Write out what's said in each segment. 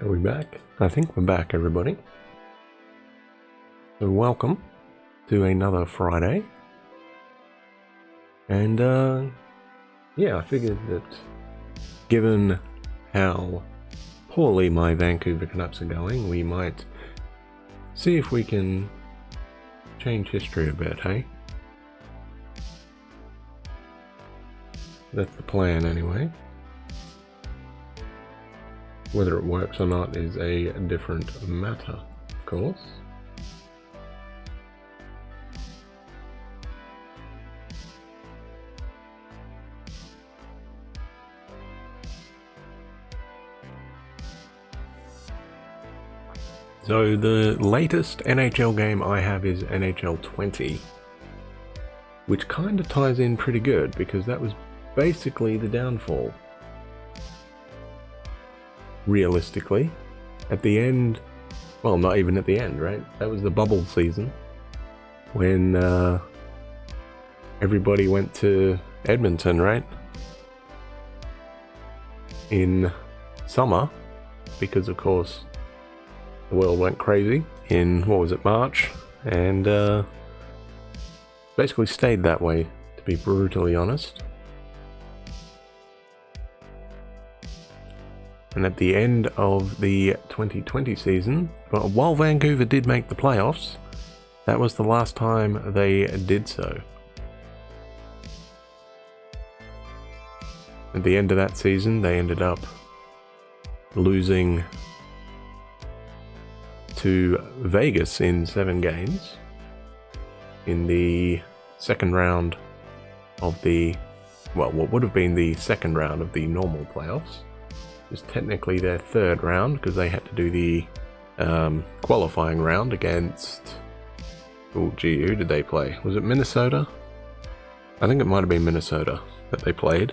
Are we back? I think we're back, everybody. So welcome to another Friday. And yeah, I figured that given how poorly my Vancouver Canucks are going, we might see if we can change history a bit, hey? That's the plan anyway. Whether it works or not is a different matter, of course. So the latest NHL game I have is NHL 20, which kind of ties in pretty good because that was basically the downfall. Realistically, at the end, well, not even at the end, right? That was the bubble season when everybody went to Edmonton, right? In summer, because of course the world went crazy in, what was it, March? And basically stayed that way, to be brutally honest. And at the end of the 2020 season, but while Vancouver did make the playoffs, that was the last time they did so. At the end of that season, they ended up losing to Vegas in 7 games in the second round of the, well, what would have been the second round of the normal playoffs. It was technically their third round because they had to do the qualifying round against, oh gee, who did they play? Was it Minnesota? I think it might have been Minnesota that they played.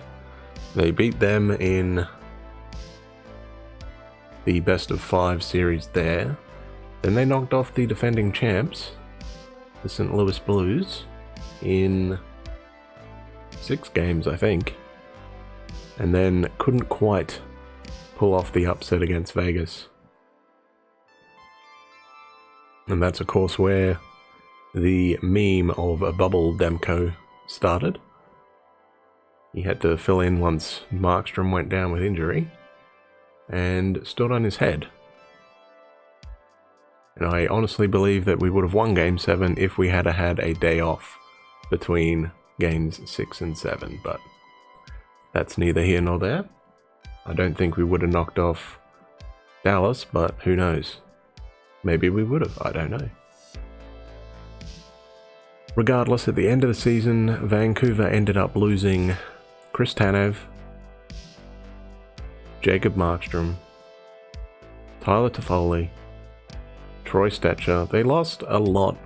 They beat them in the best of 5 series there. Then they knocked off the defending champs, the St. Louis Blues, in 6 games, I think. And then couldn't quite pull off the upset against Vegas. And that's of course where the meme of a bubble Demko started. He had to fill in once Markstrom went down with injury and stood on his head. And I honestly believe that we would have won Game 7 if we had had a day off between Games 6 and 7, but that's neither here nor there. I don't think we would have knocked off Dallas, but who knows? Maybe we would have, I don't know. Regardless, at the end of the season, Vancouver ended up losing Chris Tanev, Jacob Markstrom, Tyler Toffoli, Troy Stecher. They lost a lot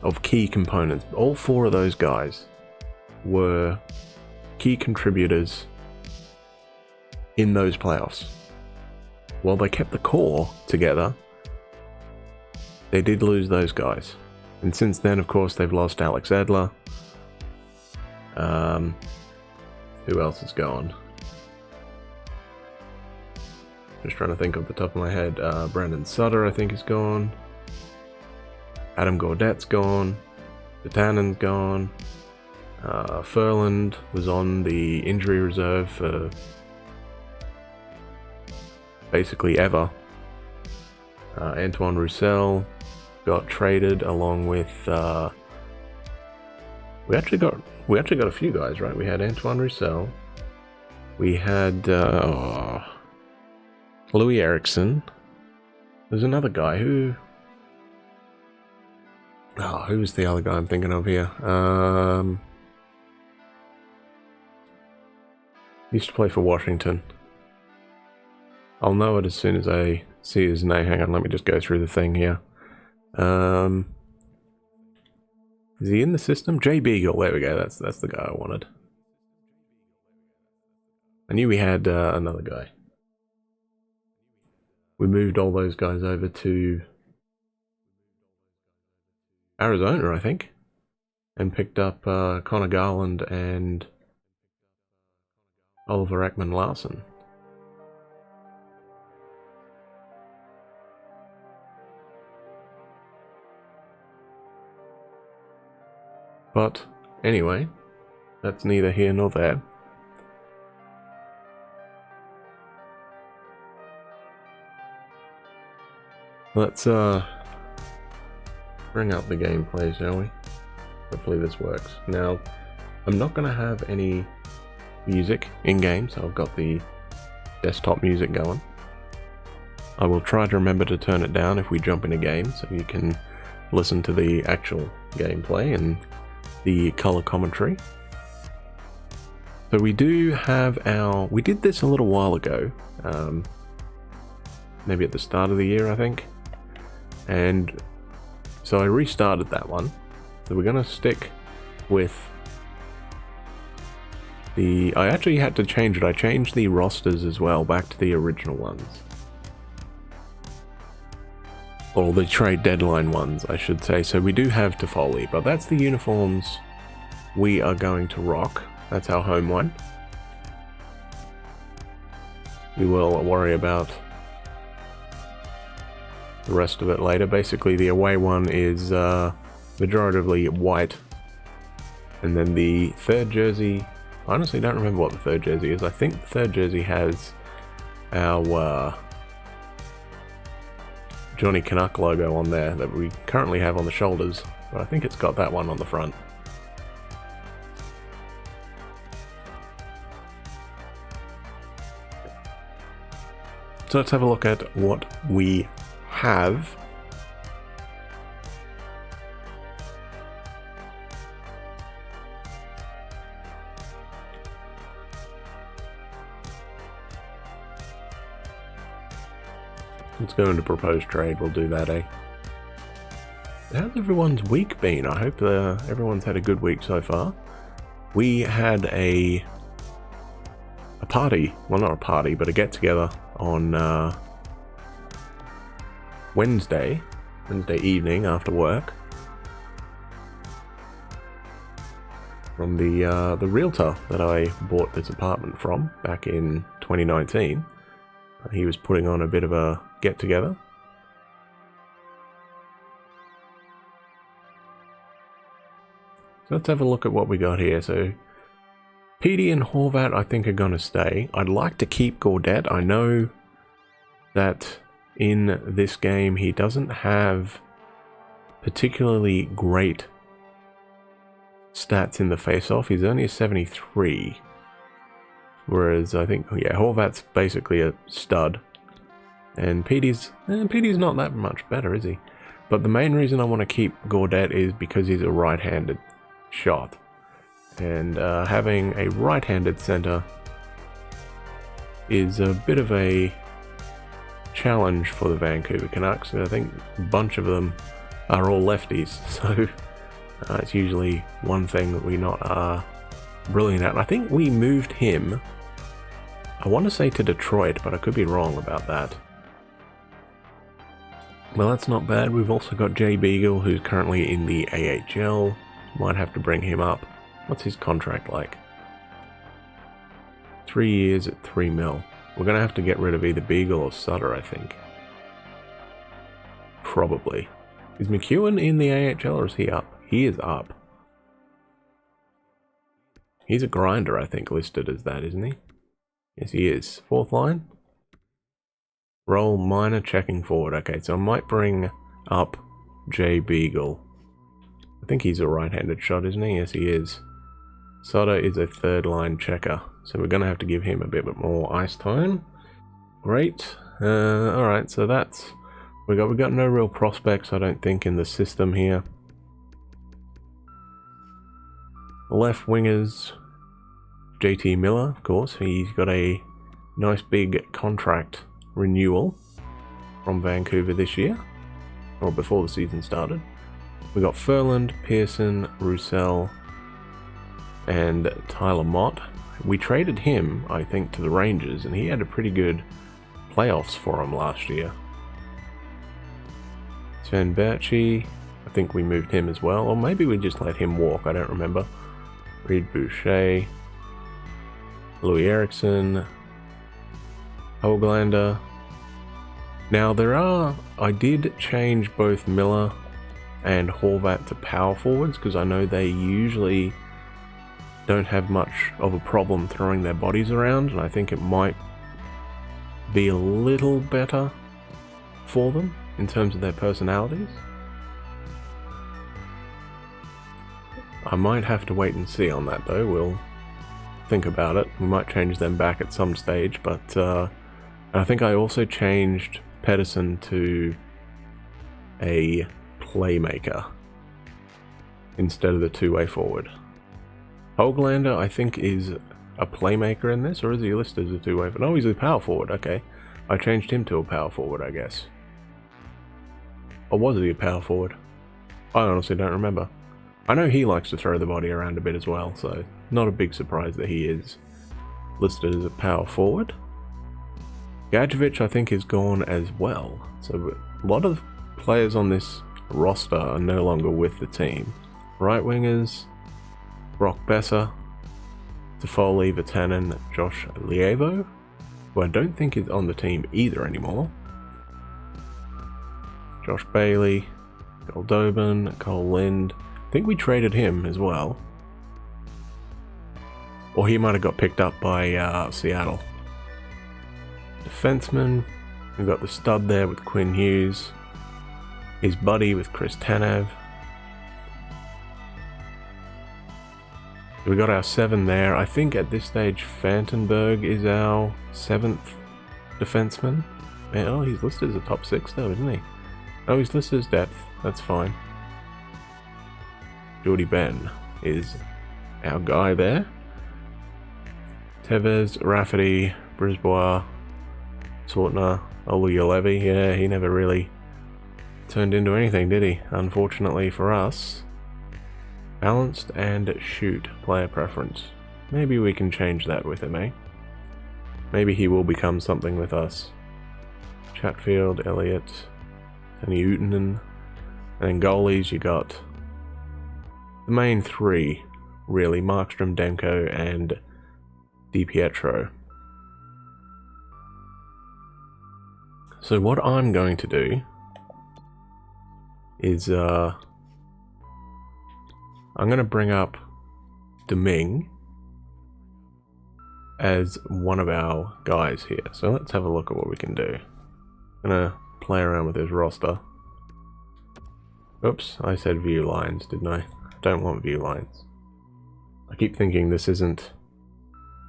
of key components. All 4 of those guys were key contributors in those playoffs. While they kept the core together, they did lose those guys. And since then, of course, they've lost Alex Edler. Who else is gone? Just trying to think off the top of my head. Brandon Sutter, I think, is gone. Adam Gaudette's gone. Buchanan's gone. Furland was on the injury reserve for basically ever. Antoine Roussel got traded along with we actually got a few guys, right? We had Antoine Roussel, we had Louis Eriksson. There's another guy who was the other guy I'm thinking of here? He used to play for Washington. I'll know it as soon as I see his name. Hang on, let me just go through the thing here. Is he in the system? Jay Beagle, there we go, that's the guy I wanted. I knew we had another guy. We moved all those guys over to Arizona, I think, and picked up Connor Garland and Oliver Ekman-Larsson. But anyway, that's neither here nor there. Let's bring up the gameplay, shall we? Hopefully this works. Now, I'm not going to have any music in-game, so I've got the desktop music going. I will try to remember to turn it down if we jump in a game, so you can listen to the actual gameplay and the color commentary. So we do have we did this a little while ago, maybe at the start of the year, I think. And so I restarted that one. So we're going to stick with I actually had to change it. I changed the rosters as well back to the original ones. Or the trade deadline ones, I should say. So we do have Toffoli, but that's the uniforms we are going to rock. That's our home one. We will worry about the rest of it later. Basically, the away one is majoritively white. And then the third jersey, I honestly don't remember what the third jersey is. I think the third jersey has our Johnny Canuck logo on there that we currently have on the shoulders. But I think it's got that one on the front. So let's have a look at what we have. Let's go into proposed trade, we'll do that, eh? How's everyone's week been? I hope everyone's had a good week so far. We had a party, well not a party, but a get-together on Wednesday evening after work from the realtor that I bought this apartment from back in 2019. He was putting on a bit of a get-together. So let's have a look at what we got here. So Petey and Horvat I think are going to stay. I'd like to keep Gaudette. I know that in this game he doesn't have particularly great stats in the face-off. He's only a 73. Whereas I think, yeah, Horvat's basically a stud. And Petey's not that much better, is he? But the main reason I want to keep Gaudette is because he's a right-handed shot. And having a right-handed center is a bit of a challenge for the Vancouver Canucks. I think a bunch of them are all lefties, so it's usually one thing that we not are brilliant at. And I think we moved him, I want to say to Detroit, but I could be wrong about that. Well, that's not bad. We've also got Jay Beagle, who's currently in the AHL. Might have to bring him up. What's his contract like? 3 years at $3 million. We're going to have to get rid of either Beagle or Sutter, I think. Probably. Is McEwen in the AHL or is he up? He is up. He's a grinder, I think, listed as that, isn't he? Yes, he is. Fourth line. Role minor, checking forward. Okay, so I might bring up Jay Beagle. I think he's a right-handed shot, isn't he? Yes, he is. Sutter is a third line checker, so we're going to have to give him a bit more ice time. Great. Alright, so that's... We got no real prospects, I don't think, in the system here. Left wingers, JT Miller, of course. He's got a nice big contract renewal from Vancouver this year, or before the season started. We got Furland, Pearson, Roussel, and Tyler Mott. We traded him, I think, to the Rangers, and he had a pretty good playoffs for him last year. Sven Berchi, I think we moved him as well, or maybe we just let him walk, I don't remember. Reed Boucher, Louis Eriksson, Hoglander. Now I did change both Miller and Horvat to power forwards, because I know they usually don't have much of a problem throwing their bodies around, and I think it might be a little better for them in terms of their personalities. I might have to wait and see on that though. We'll think about it. We might change them back at some stage, but I think I also changed Pedersen to a playmaker instead of the two-way forward. Hoglander, I think, is a playmaker in this, or is he listed as a two-way? No, he's a power forward. Okay, I changed him to a power forward, I guess. Or was he a power forward? I honestly don't remember. I know he likes to throw the body around a bit as well, so not a big surprise that he is listed as a power forward. Gadjevich, I think, is gone as well. So a lot of players on this roster are no longer with the team. Right wingers, Brock Besser, Toffoli, Vatanen, Josh Lievo, who I don't think is on the team either anymore. Josh Bailey, Goldobin, Cole Lind. I think we traded him as well. Or he might have got picked up by Seattle. Defenseman, we've got the stud there with Quinn Hughes. His buddy with Chris Tanev. We got our 7 there. I think at this stage Fantenberg is our 7th defenseman. Oh, he's listed as a top 6 though, isn't he? Oh, he's listed as depth. That's fine. Jordy Ben is our guy there. Tevez, Rafferty, Brisbois, Sortner, Oluyolevi. Yeah, he never really turned into anything, did he? Unfortunately for us. Balanced and shoot player preference. Maybe we can change that with him, eh? Maybe he will become something with us. Chatfield, Elliott, Tony Utonen. And then goalies, you got the main 3, really. Markstrom, Demko, and DiPietro. So what I'm going to do is I'm going to bring up Deming as one of our guys here. So let's have a look at what we can do. I'm going to play around with his roster. Oops, I said view lines, didn't I? Don't want view lines. I keep thinking this isn't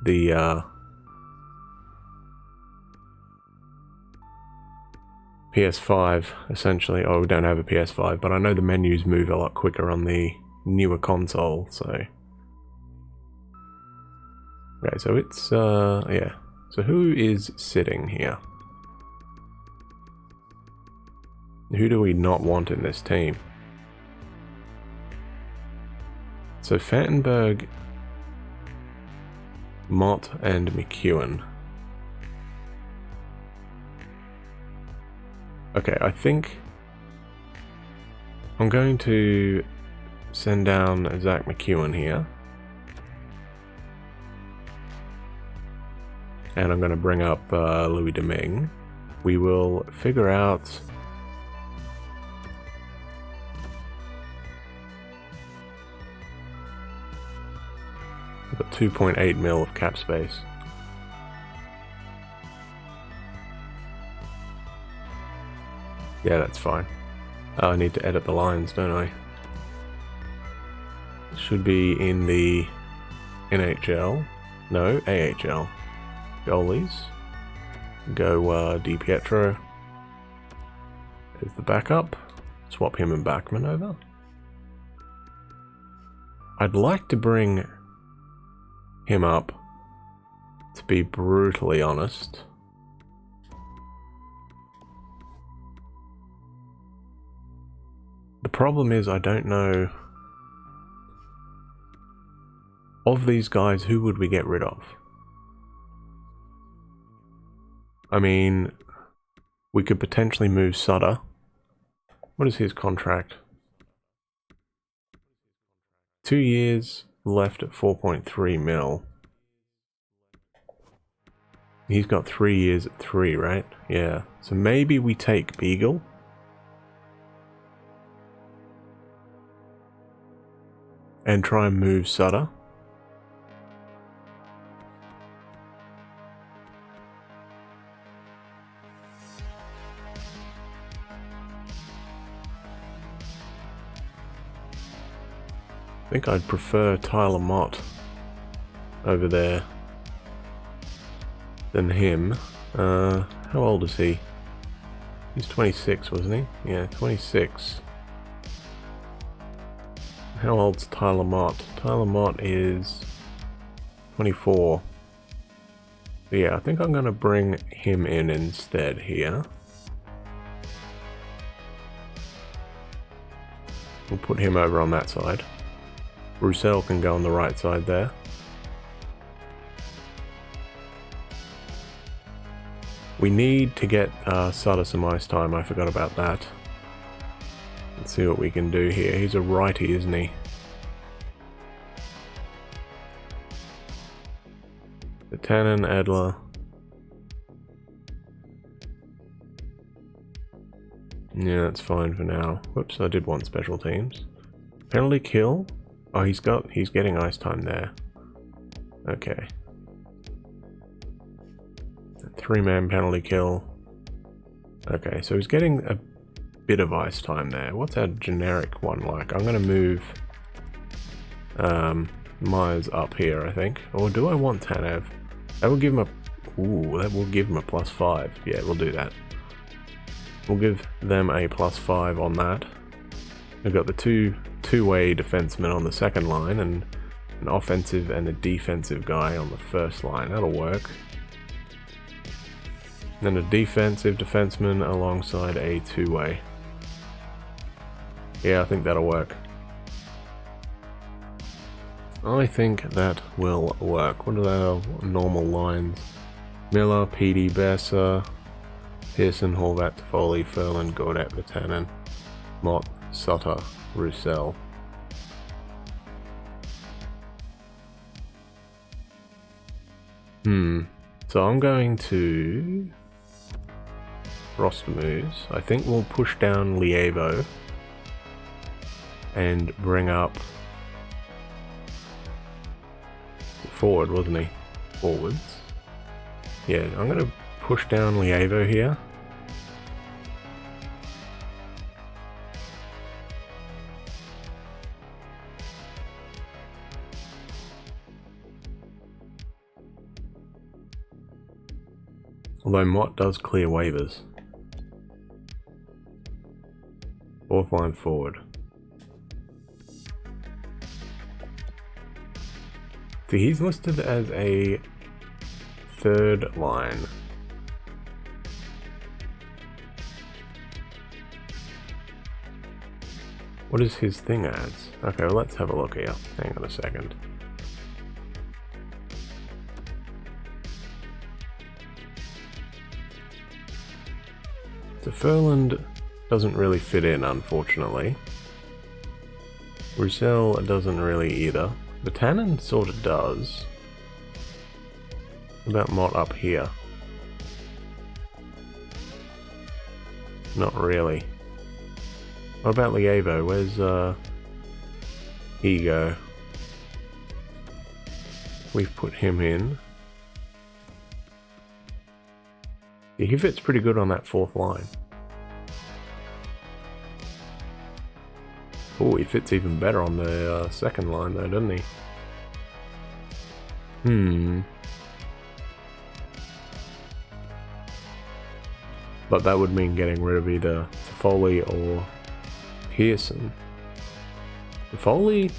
the PS5, essentially. Oh, we don't have a PS5, but I know the menus move a lot quicker on the newer console, so... Okay, so it's, yeah. So who is sitting here? Who do we not want in this team? So Fantenberg, Mott, and McEwen. Okay, I think I'm going to send down Zach McEwen here. And I'm going to bring up Louis Domingue. We will figure out we've got 2.8 mil of cap space. Yeah, that's fine. Oh, I need to edit the lines, don't I? Should be in the NHL. No, AHL. Goalies. Go DiPietro is the backup. Swap him and Backman over. I'd like to bring him up, to be brutally honest. The problem is I don't know, of these guys, who would we get rid of? I mean, we could potentially move Sutter. What is his contract? 2 years left at 4.3 mil. He's got 3 years at 3, right? Yeah. So maybe we take Beagle. and try and move Sutter. I think I'd prefer Tyler Mott over there than him. How old is he? He's 26, wasn't he? Yeah, 26. How old's Tyler Mott? Tyler Mott is 24. Yeah, I think I'm going to bring him in instead here. We'll put him over on that side. Roussel can go on the right side there. We need to get Sutter some ice time, I forgot about that. Let's see what we can do here. He's a righty, isn't he? Tannen, Adler. Yeah, that's fine for now. Whoops, I did want special teams. Penalty kill? Oh, he's getting ice time there. Okay. 3-man penalty kill. Okay, so he's getting a bit of ice time there. What's our generic one like? I'm gonna move Myers up here, I think. Or do I want Tanev? That will give him a... Ooh, that will give him a +5. Yeah, we'll do that. We'll give them a +5 on that. We've got the two-way defenseman on the second line and an offensive and a defensive guy on the first line. That'll work. Then a defensive defenseman alongside a two-way. Yeah, I think that'll work. I think that will work. What are our normal lines? Miller, PD, Besser, Pearson, Horvat, Foley, Ferland, Gordat, Vatanen, Mott, Sutter, Roussel. So I'm going to roster moves. I think we'll push down Lievo and bring up forward, wasn't he? Forwards. Yeah, I'm going to push down Lievo here. Although Mott does clear waivers. Fourth line forward. So he's listed as a third line. What is his thing as? Okay, well, let's have a look here. Hang on a second. So Ferland doesn't really fit in, unfortunately. Roussel doesn't really either. Vatanen sort of does. What about Mott up here? Not really. What about Lievo? Where's he go? We've put him in. Yeah, he fits pretty good on that fourth line. Oh, he fits even better on the second line though, doesn't he? But that would mean getting rid of either Foley or Pearson. Foley...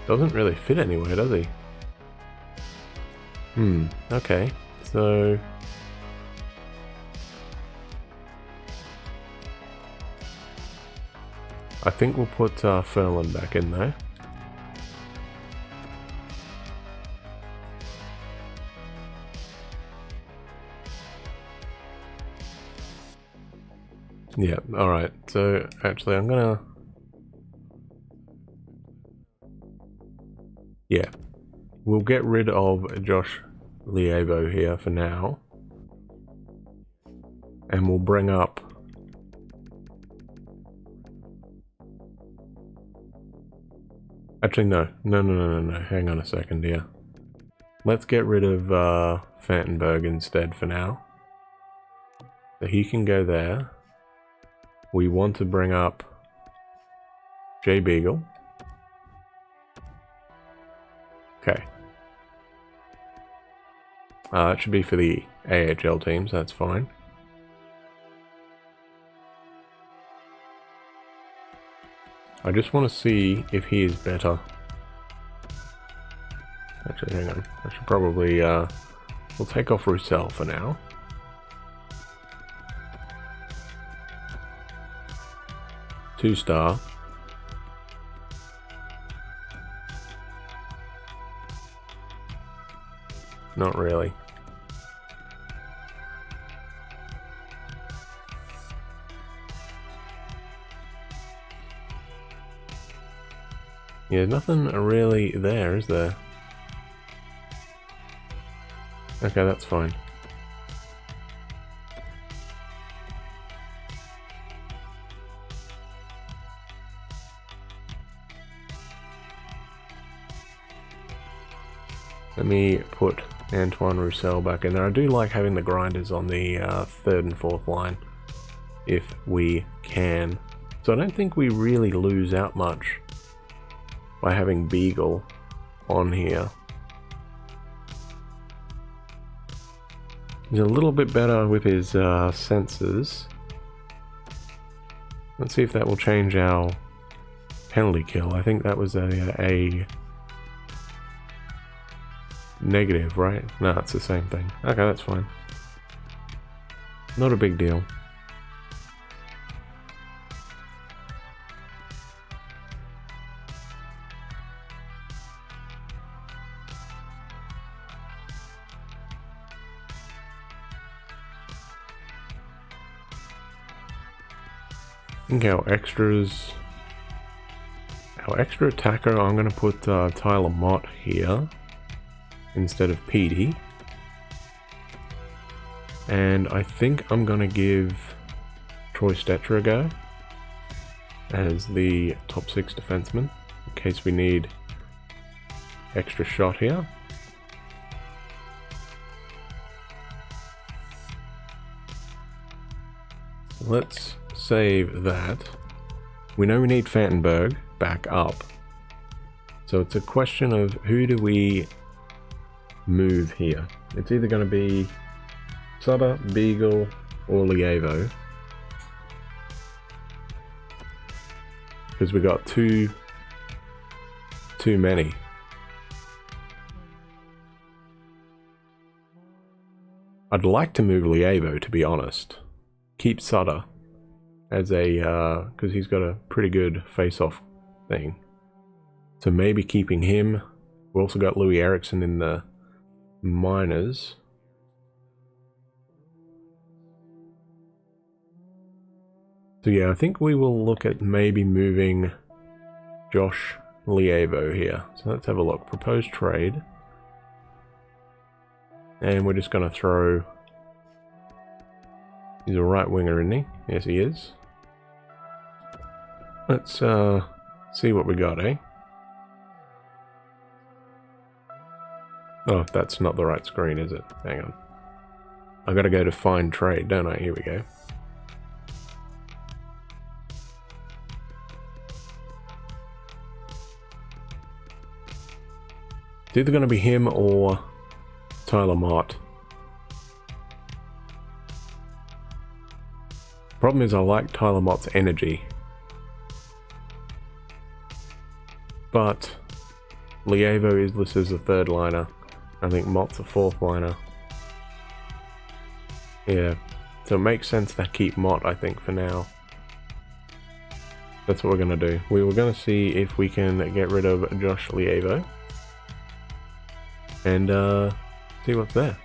doesn't really fit anywhere, does he? Okay, so... I think we'll put Ferland back in there. Yeah, alright, so actually I'm gonna... Yeah, we'll get rid of Josh Lievo here for now. And we'll bring up Actually, no. Hang on a second here. Let's get rid of Vandenberg instead for now. So he can go there. We want to bring up J Beagle. Okay. That should be for the AHL teams, that's fine. I just want to see if he is better. Actually, hang on. I should probably, we'll take off Roussel for now. Two-star. Not really. Yeah, nothing really there, is there? Okay, that's fine. Let me put Antoine Roussel back in there. I do like having the grinders on the third and fourth line, if we can. So I don't think we really lose out much by having Beagle on here. He's a little bit better with his sensors. Let's see if that will change our penalty kill. I think that was a negative, right? No, it's the same thing. Okay, that's fine. Not a big deal. I think our extra attacker, I'm going to put Tyler Mott here instead of Petey. And I think I'm going to give Troy Stetcher a go as the top 6 defenseman in case we need extra shot here. Let's save that. We know we need Vandenberg back up. So it's a question of who do we move here. It's either going to be Sutter, Beagle, or Lievo. Because we got too many. I'd like to move Lievo, to be honest. Keep Sutter as a, because he's got a pretty good face-off thing. So maybe keeping him. We've also got Louis Eriksson in the minors. So yeah, I think we will look at maybe moving Josh Lievo here. So let's have a look. Proposed trade. And we're just going to throw... He's a right winger, isn't he? Yes, he is. Let's see what we got, eh? Oh, that's not the right screen, is it? Hang on. I gotta go to find trade, don't I? Here we go. It's either gonna be him or Tyler Mott. Problem is I like Tyler Mott's energy. But Lievo is listed as a third liner. I think Mott's a fourth liner. Yeah, so it makes sense to keep Mott, I think, for now. That's what we're going to do. We were going to see if we can get rid of Josh Lievo. And see what's there.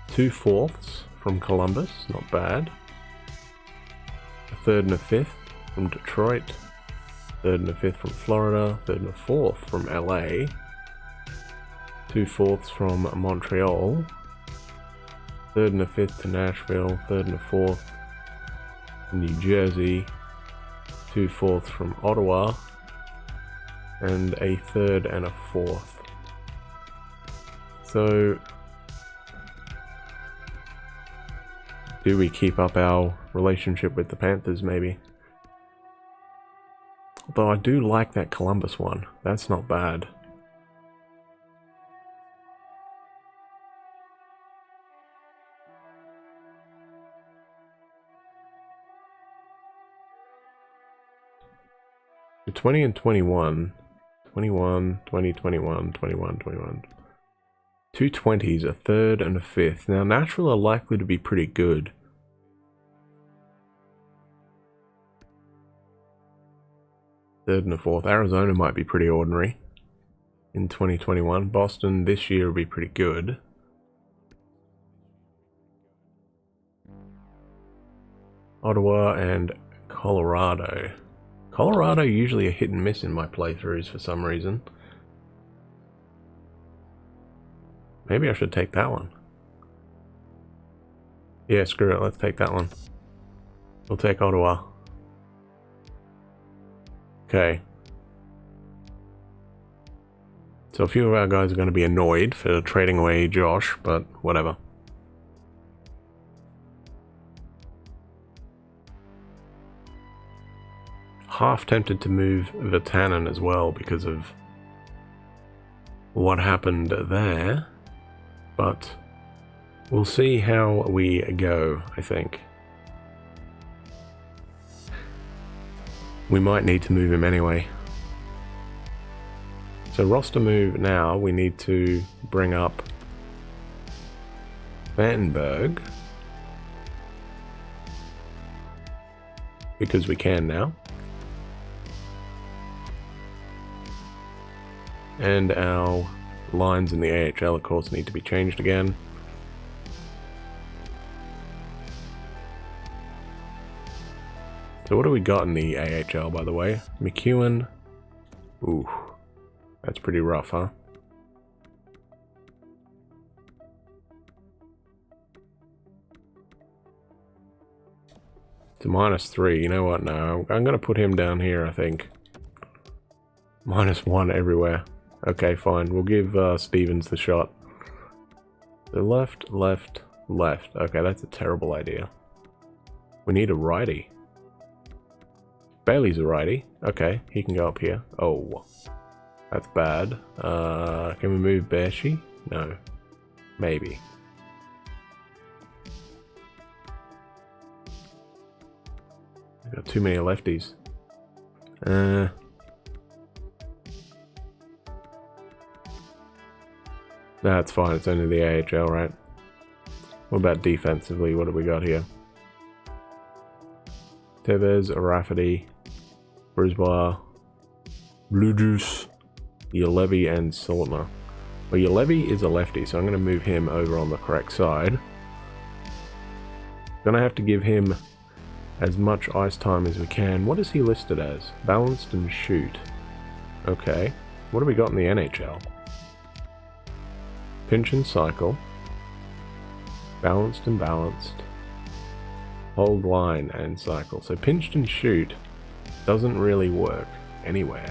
2 fourths from Columbus, not bad. A third and a fifth from Detroit. Third and a fifth from Florida. Third and a fourth from LA. 2 fourths from Montreal. Third and a 5th to Nashville. Third and a 4th New Jersey. 2 fourths from Ottawa, and a third and a fourth. So, do we keep up our relationship with the Panthers, maybe? Although I do like that Columbus one. That's not bad. The 20 and 21. 21, 20, 21, 21, 21. 2 20s, a third and a fifth. Now, Nashville are likely to be pretty good. Third and a fourth. Arizona might be pretty ordinary in 2021. Boston this year will be pretty good. Ottawa and Colorado. Colorado usually a hit and miss in my playthroughs for some reason. Maybe I should take that one. Yeah, screw it. Let's take that one. We'll take Ottawa. Okay. So a few of our guys are going to be annoyed for trading away Josh, but whatever. Half tempted to move Vatanen as well because of what happened there, but we'll see how we go, I think. We might need to move him anyway. So roster move now, we need to bring up Vandenberg, because we can now. And our lines in the AHL, of course, need to be changed again. So what do we got in the AHL, by the way? McEwen. Ooh, that's pretty rough, huh? It's a -3. You know what? No, I'm going to put him down here, I think. -1 everywhere. Okay, fine. We'll give Stevens the shot. So left, left, left. Okay, that's a terrible idea. We need a righty. Bailey's a righty. Okay, he can go up here. Oh, that's bad. Can we move Baershi? No. Maybe. We've got too many lefties. That's fine, it's only the AHL, right? What about defensively? What have we got here? Tevez, Rafferty, Brisbane, Blue Juice, Ulevi, and Saltner. Well, Ulevi is a lefty, so I'm going to move him over on the correct side. Going to have to give him as much ice time as we can. What is he listed as? Balanced and shoot. Okay. What have we got in the NHL? Pinch and cycle. Balanced and balanced. Hold line and cycle. So pinched and shoot doesn't really work anywhere.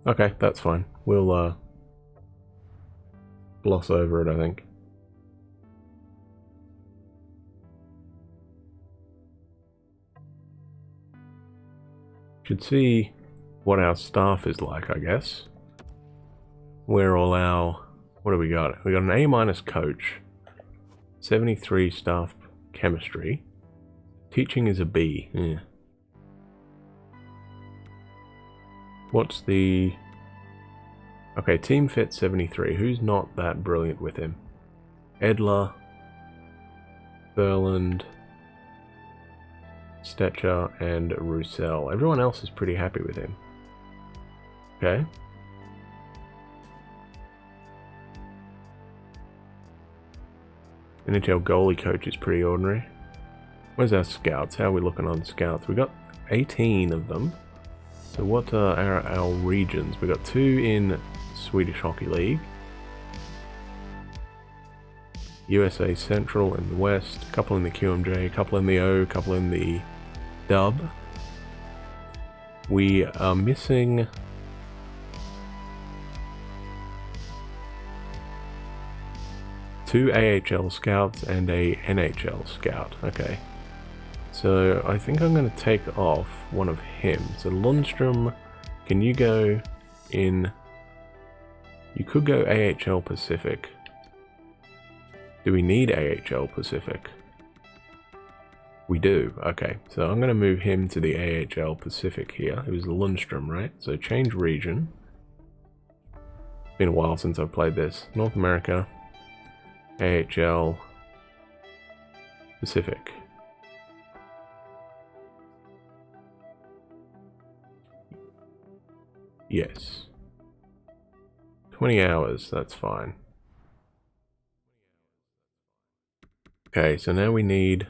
Okay, that's fine. We'll gloss over it, I think. Should see what our staff is like, I guess. Where all our... What do we got? We got an A- coach. 73 staff chemistry. Teaching is a B. Yeah. What's the... Okay, team fit 73. Who's not that brilliant with him? Edler. Thurland. Stetcher and Roussel. Everyone else is pretty happy with him. Okay. NHL goalie coach is pretty ordinary. Where's our scouts? How are we looking on scouts? We got 18 of them. So what are our regions? We got 2 in Swedish Hockey League. USA Central in the West, a couple in the QMJ, a couple in the O, a couple in the Dub. We are missing two AHL scouts and a NHL scout. Okay. So I think I'm going to take off one of him. So Lundstrom, can you go in? You could go AHL Pacific. Do we need AHL Pacific? We do. Okay, so I'm going to move him to the AHL Pacific here. It was Lundstrom, right? So change region. Been a while since I've played this. North America, AHL Pacific. Yes. 20 hours, that's fine. Okay, so now we need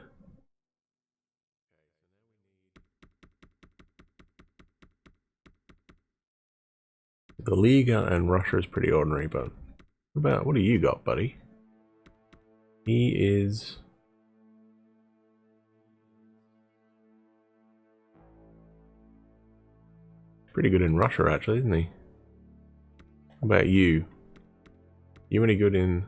the Liga, and Russia is pretty ordinary, but what do you got, buddy? He is pretty good in Russia, actually, isn't he? How about you? You any good in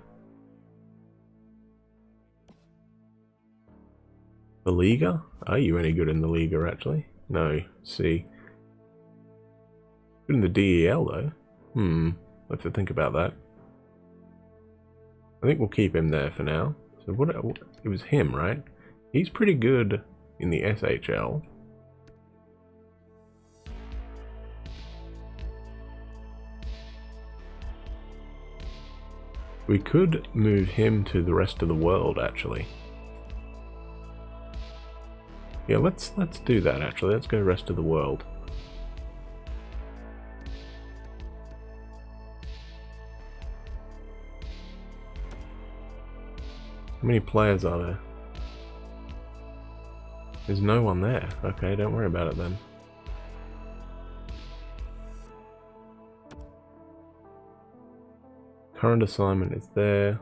the Liga? Are you any good in the Liga, actually? No, see. Good in the DEL, though. I'll have to think about that. I think we'll keep him there for now. So it was him, right? He's pretty good in the SHL. We could move him to the rest of the world, actually. Yeah, let's do that, actually. Let's go rest of the world. How many players are there? There's no one there. Okay, don't worry about it then. Current assignment is there.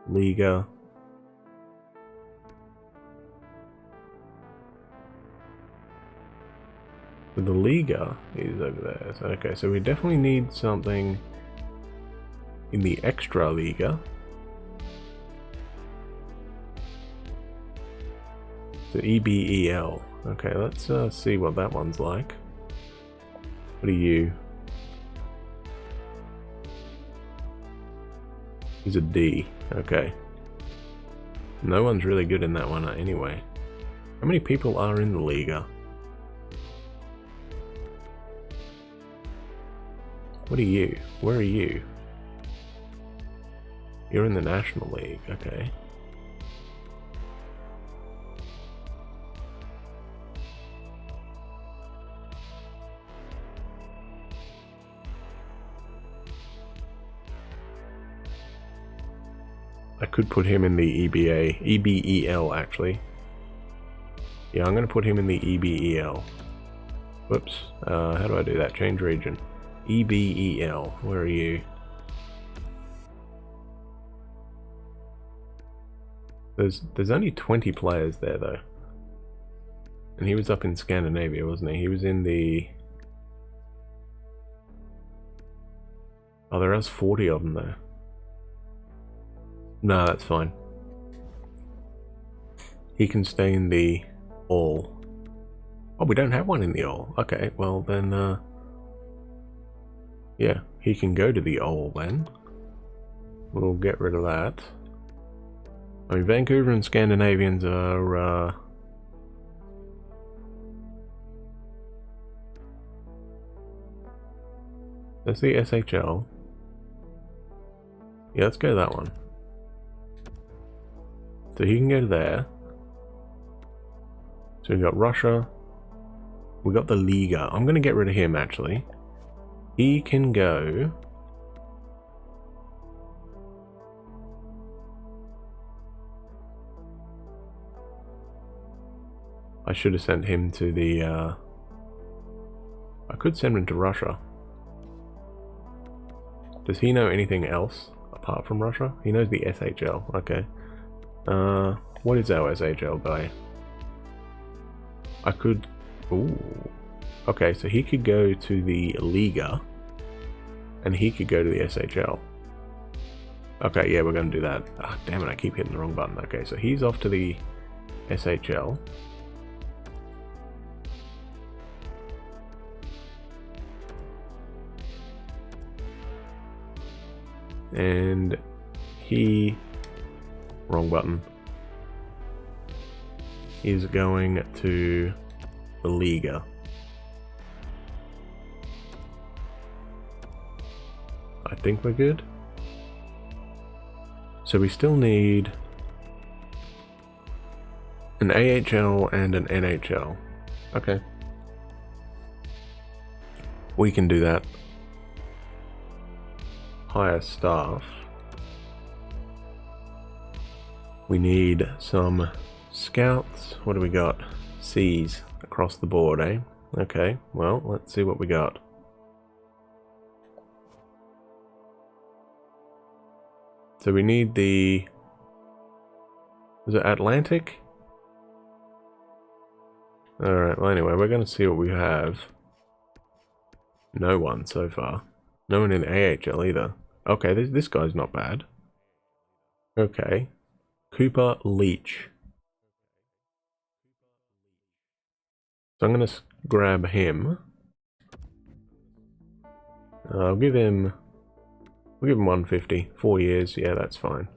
Liga. So the Liga is over there. So, okay, so we definitely need something in the Extra Liga. So EBEL. Okay, let's see what that one's like. What are you? He's a D. Okay. No one's really good in that one anyway. How many people are in the Liga? What are you? Where are you? You're in the National League. Okay. I could put him in the EBEL actually. Yeah, I'm going to put him in the EBEL. Whoops, how do I do that? Change region. EBEL, where are you? There's only 20 players there though. And he was up in Scandinavia, wasn't he? He was in the... Oh, there is 40 of them there. No, that's fine. He can stay in the All. Oh, we don't have one in the All. Okay, well then, yeah, he can go to the All then. We'll get rid of that. I mean, Vancouver and Scandinavians are, That's the SHL. Yeah, let's go that one. So he can go there. So we've got Russia. We got the Liga. I'm going to get rid of him, actually. He can go... I should have sent him to the... I could send him to Russia. Does he know anything else apart from Russia? He knows the SHL. Okay. What is our SHL guy? I could... Ooh. Okay, so he could go to the Liga. And he could go to the SHL. Okay, yeah, we're going to do that. Ah, damn it, I keep hitting the wrong button. Okay, so he's off to the SHL. And he... Wrong button. Is going to the Liga. I think we're good. So we still need an AHL and an NHL. Okay. We can do that. Hire staff. We need some scouts. What do we got? C's across the board, eh? Okay, well, let's see what we got. So we need the... Was it Atlantic? Alright, well anyway, we're going to see what we have. No one so far. No one in AHL either. Okay, this guy's not bad. Okay. Cooper Leach. So I'm going to grab him. I'll give him... We'll give him 150. 4 years, yeah, that's fine.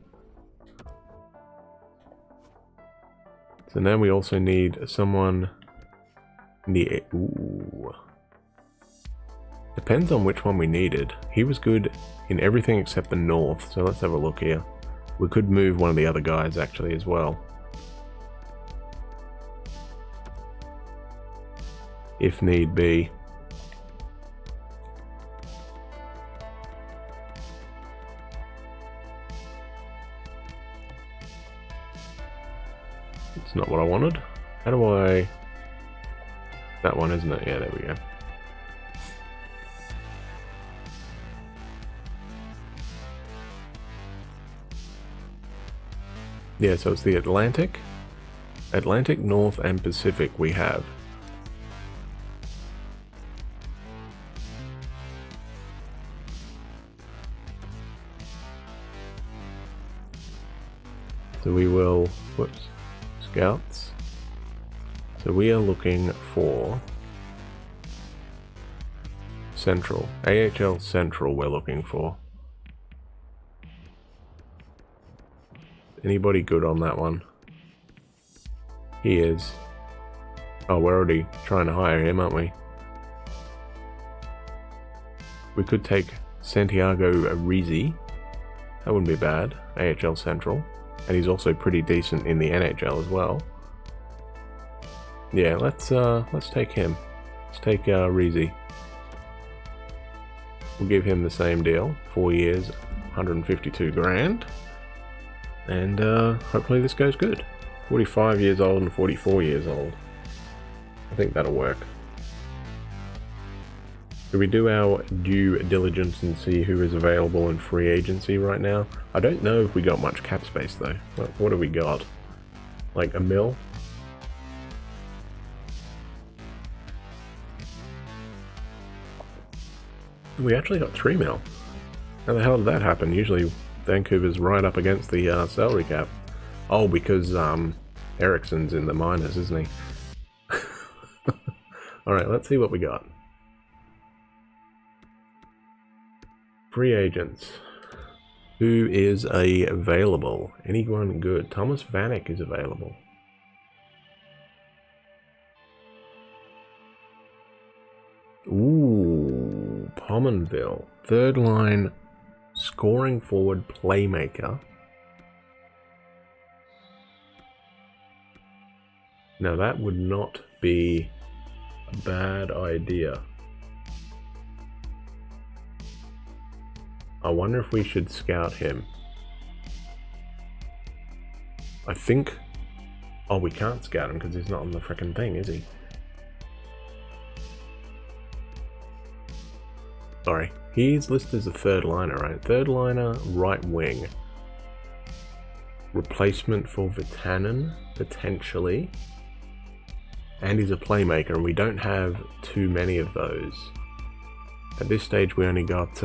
So now we also need someone in the... Ooh. Depends on which one we needed. He was good in everything except the north, so let's have a look here. We could move one of the other guys actually as well. If need be. It's not what I wanted. How do I... That one, isn't it? Yeah, there we go. Yeah, so it's the Atlantic, North, and Pacific we have. So we will, whoops, scouts. So we are looking for Central, AHL Central we're looking for. Anybody good on that one? He is. Oh, we're already trying to hire him, aren't we? We could take Santiago Rizzi. That wouldn't be bad. AHL Central. And he's also pretty decent in the NHL as well. Yeah, let's take him. Let's take Rizzi. We'll give him the same deal. 4 years, 152 grand. And hopefully this goes good. 45 years old and 44 years old. I think that'll work. Should we do our due diligence and see who is available in free agency right now? I don't know if we got much cap space though. What have we got? Like $1 mil? We actually got 3 mil. How the hell did that happen? Usually Vancouver's right up against the salary cap. Oh, because Ericsson's in the minors, isn't he? Alright, let's see what we got. Free agents. Who is available? Anyone good? Thomas Vanek is available. Ooh, Pominville. Third line scoring forward playmaker. Now that would not be a bad idea. I wonder if we should scout him. I think... Oh, we can't scout him because he's not on the frickin' thing, is he? Sorry, he's listed as a third liner, right? Third liner, right wing. Replacement for Vitanen, potentially. And he's a playmaker, and we don't have too many of those. At this stage, we only got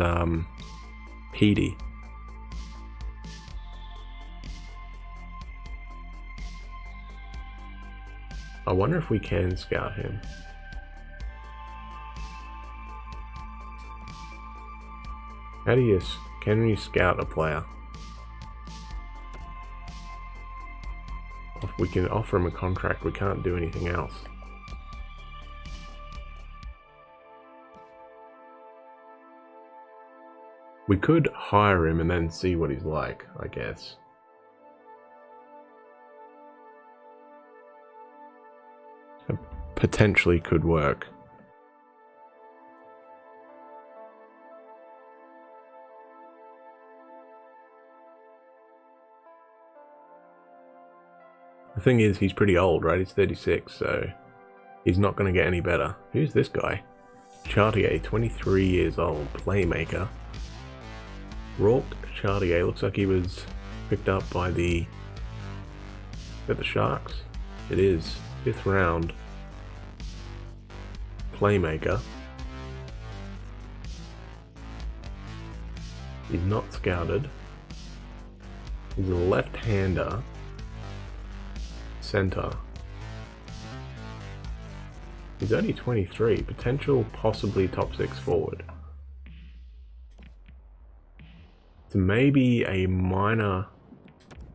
Petey. I wonder if we can scout him. Can you scout a player? If we can offer him a contract, we can't do anything else. We could hire him and then see what he's like, I guess. It potentially could work. The thing is, he's pretty old, right? He's 36, so he's not going to get any better. Who's this guy? Chartier, 23 years old, playmaker. Rourke Chartier, looks like he was picked up by the Sharks. It is, 5th round. Playmaker. He's not scouted. He's a left-hander. Center. He's only 23, potential possibly top 6 forward. So maybe a minor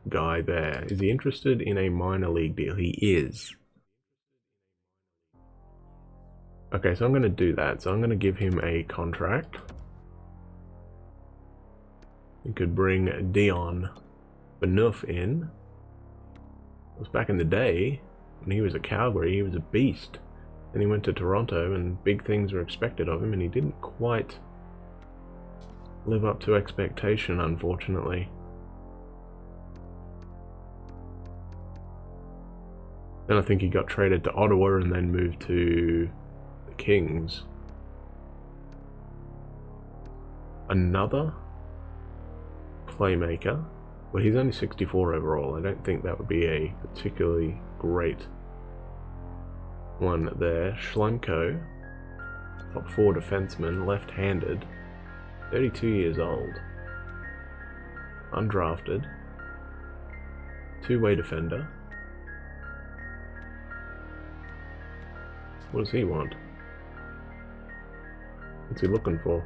guy there. Is he interested in a minor league deal? He is. Okay, so I'm going to do that. So I'm going to give him a contract. We could bring Dion Phaneuf in. It was back in the day when he was at Calgary, he was a beast. Then he went to Toronto and big things were expected of him and he didn't quite live up to expectation, unfortunately. Then I think he got traded to Ottawa and then moved to the Kings. Another playmaker. Well, he's only 64 overall. I don't think that would be a particularly great one there. Schlemko, top 4 defenseman, left-handed, 32 years old, undrafted, 2-way defender. What does he want? What's he looking for?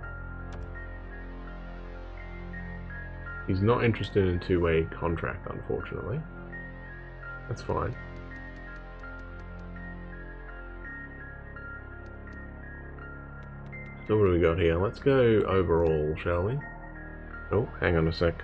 He's not interested in a 2-way contract, unfortunately. That's fine. So what do we got here? Let's go overall, shall we? Oh, hang on a sec.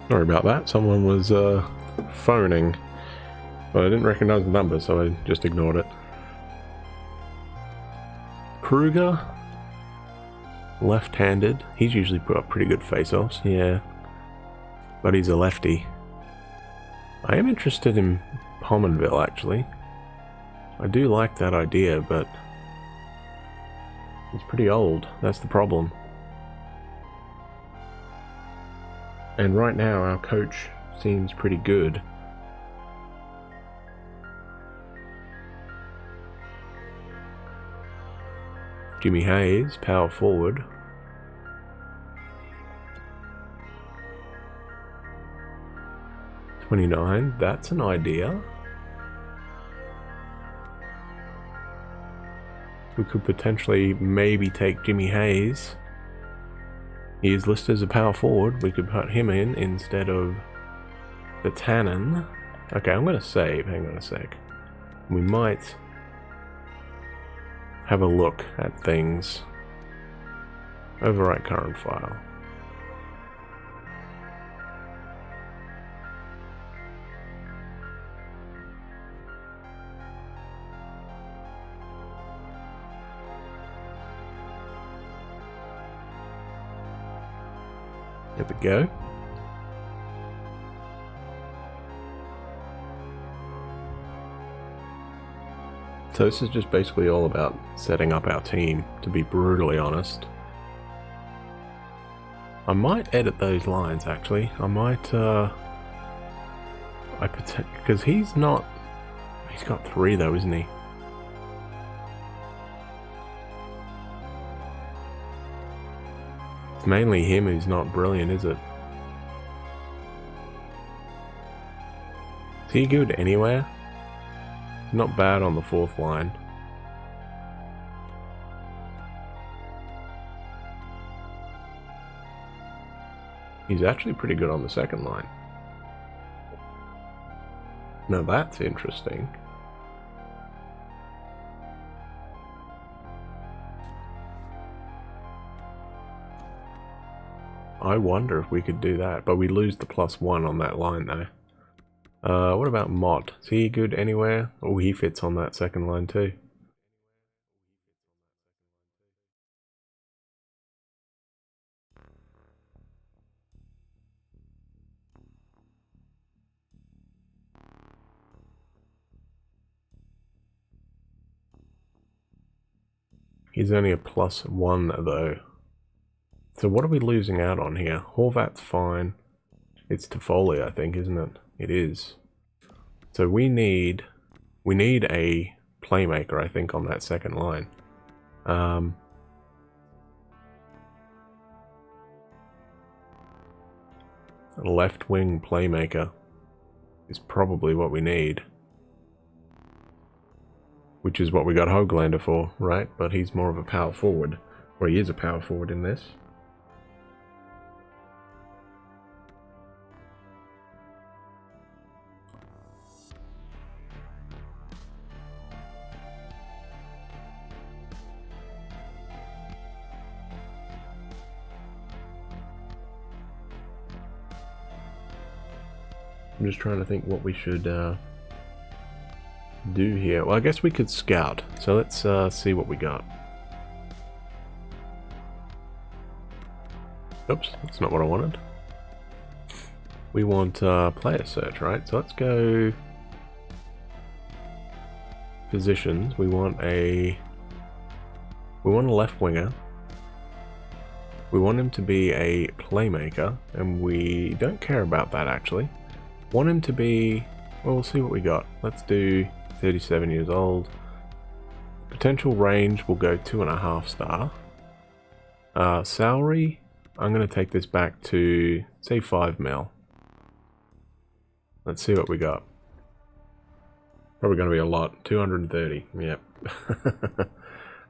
Sorry about that, someone was phoning. But I didn't recognize the number, so I just ignored it. Kruger, left-handed. He's usually put up pretty good face-offs, yeah. But he's a lefty. I am interested in Pominville, actually. I do like that idea, but he's pretty old. That's the problem. And right now, our coach seems pretty good. Jimmy Hayes, power forward. $29, that's an idea. We could potentially maybe take Jimmy Hayes He is listed as a power forward. We could put him in instead of the Tannen. Okay, I'm going to save. Hang on a sec. We might have a look at things. Overwrite current file. There we go. So this is just basically all about setting up our team, to be brutally honest. I might edit those lines actually. I might because he's got 3 though, isn't he? It's mainly him who's not brilliant, is it? Is he good anywhere? Not bad on the 4th line. He's actually pretty good on the 2nd line. Now that's interesting. I wonder if we could do that, but we lose the +1 on that line though. What about Mott? Is he good anywhere? Oh, he fits on that 2nd line too. He's only a +1 though. So what are we losing out on here? Horvat's fine. It's Toffoli, I think, isn't it? It is. So we need a playmaker, I think, on that 2nd line. A left wing playmaker is probably what we need. Which is what we got Höglander for, right? But he's more of a power forward. Or he is a power forward in this. I'm just trying to think what we should do here. Well, I guess we could scout. So let's see what we got. Oops, that's not what I wanted. We want player search, right? So let's go positions. We want a left winger. We want him to be a playmaker, and we don't care about that actually. Want him to be, well, we'll see what we got. Let's do 37 years old. Potential range will go 2.5 star. Salary, I'm going to take this back to, say, 5 mil. Let's see what we got. Probably going to be a lot. 230, yep.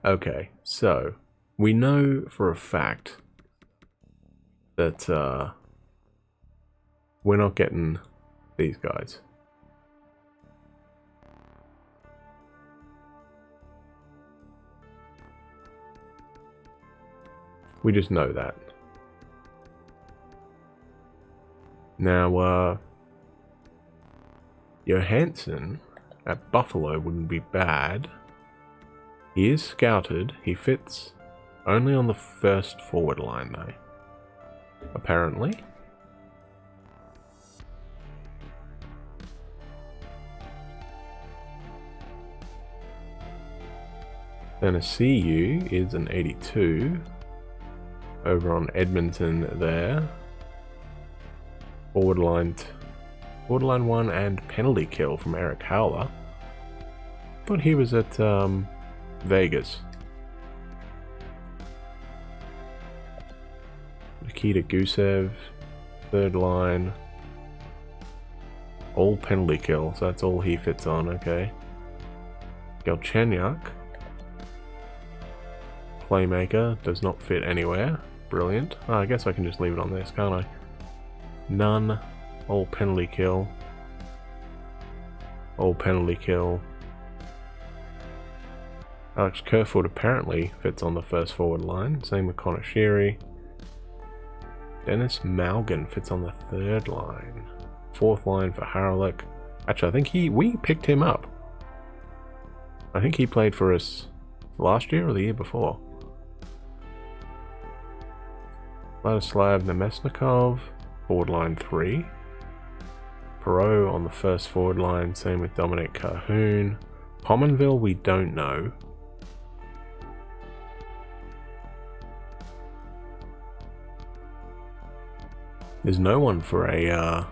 Okay, so we know for a fact that we're not getting these guys. We just know that. Now, Johansson at Buffalo wouldn't be bad. He is scouted. He fits only on the 1st forward line though, apparently. Then a CU is an 82 over on Edmonton there. Forward line 1 and penalty kill from Eric Howler. Thought he was at Vegas. Nikita Gusev, 3rd line. All penalty kill, so that's all he fits on, okay. Galchenyuk, playmaker, does not fit anywhere. brilliant. Oh, I guess I can just leave it on this, can't I? None. All penalty kill. All penalty kill. Alex Kerfoot apparently fits on the first forward line. Same with Connor Sheary. Dennis Malgin fits on the third line. Fourth line for Haralick. Actually, I think we picked him up. I think he played for us last year or the year before. Vladislav Nemesnikov, forward line 3. Perot on the first forward line, same with Dominic Calhoun. Pominville, we don't know. There's no one for a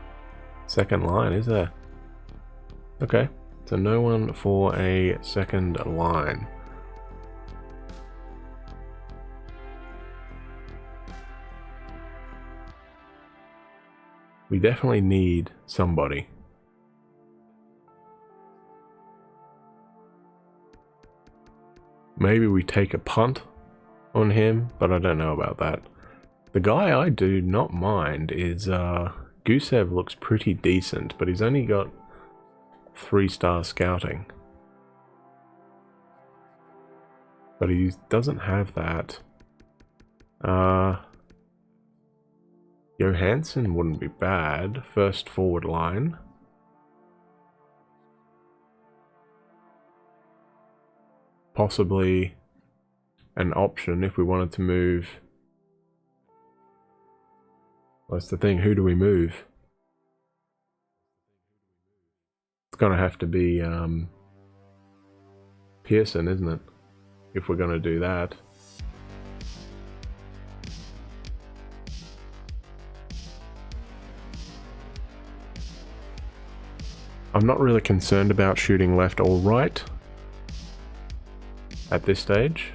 second line, is there? Okay, so no one for a second line. We definitely need somebody. Maybe we take a punt on him, but I don't know about that. The guy I do not mind is Gusev. Looks pretty decent, but he's only got 3-star scouting. But he doesn't have that. Johansson wouldn't be bad. First forward line. Possibly an option if we wanted to move. That's the thing, who do we move? It's gonna have to be Pearson, isn't it? If we're gonna do that. I'm not really concerned about shooting left or right at this stage.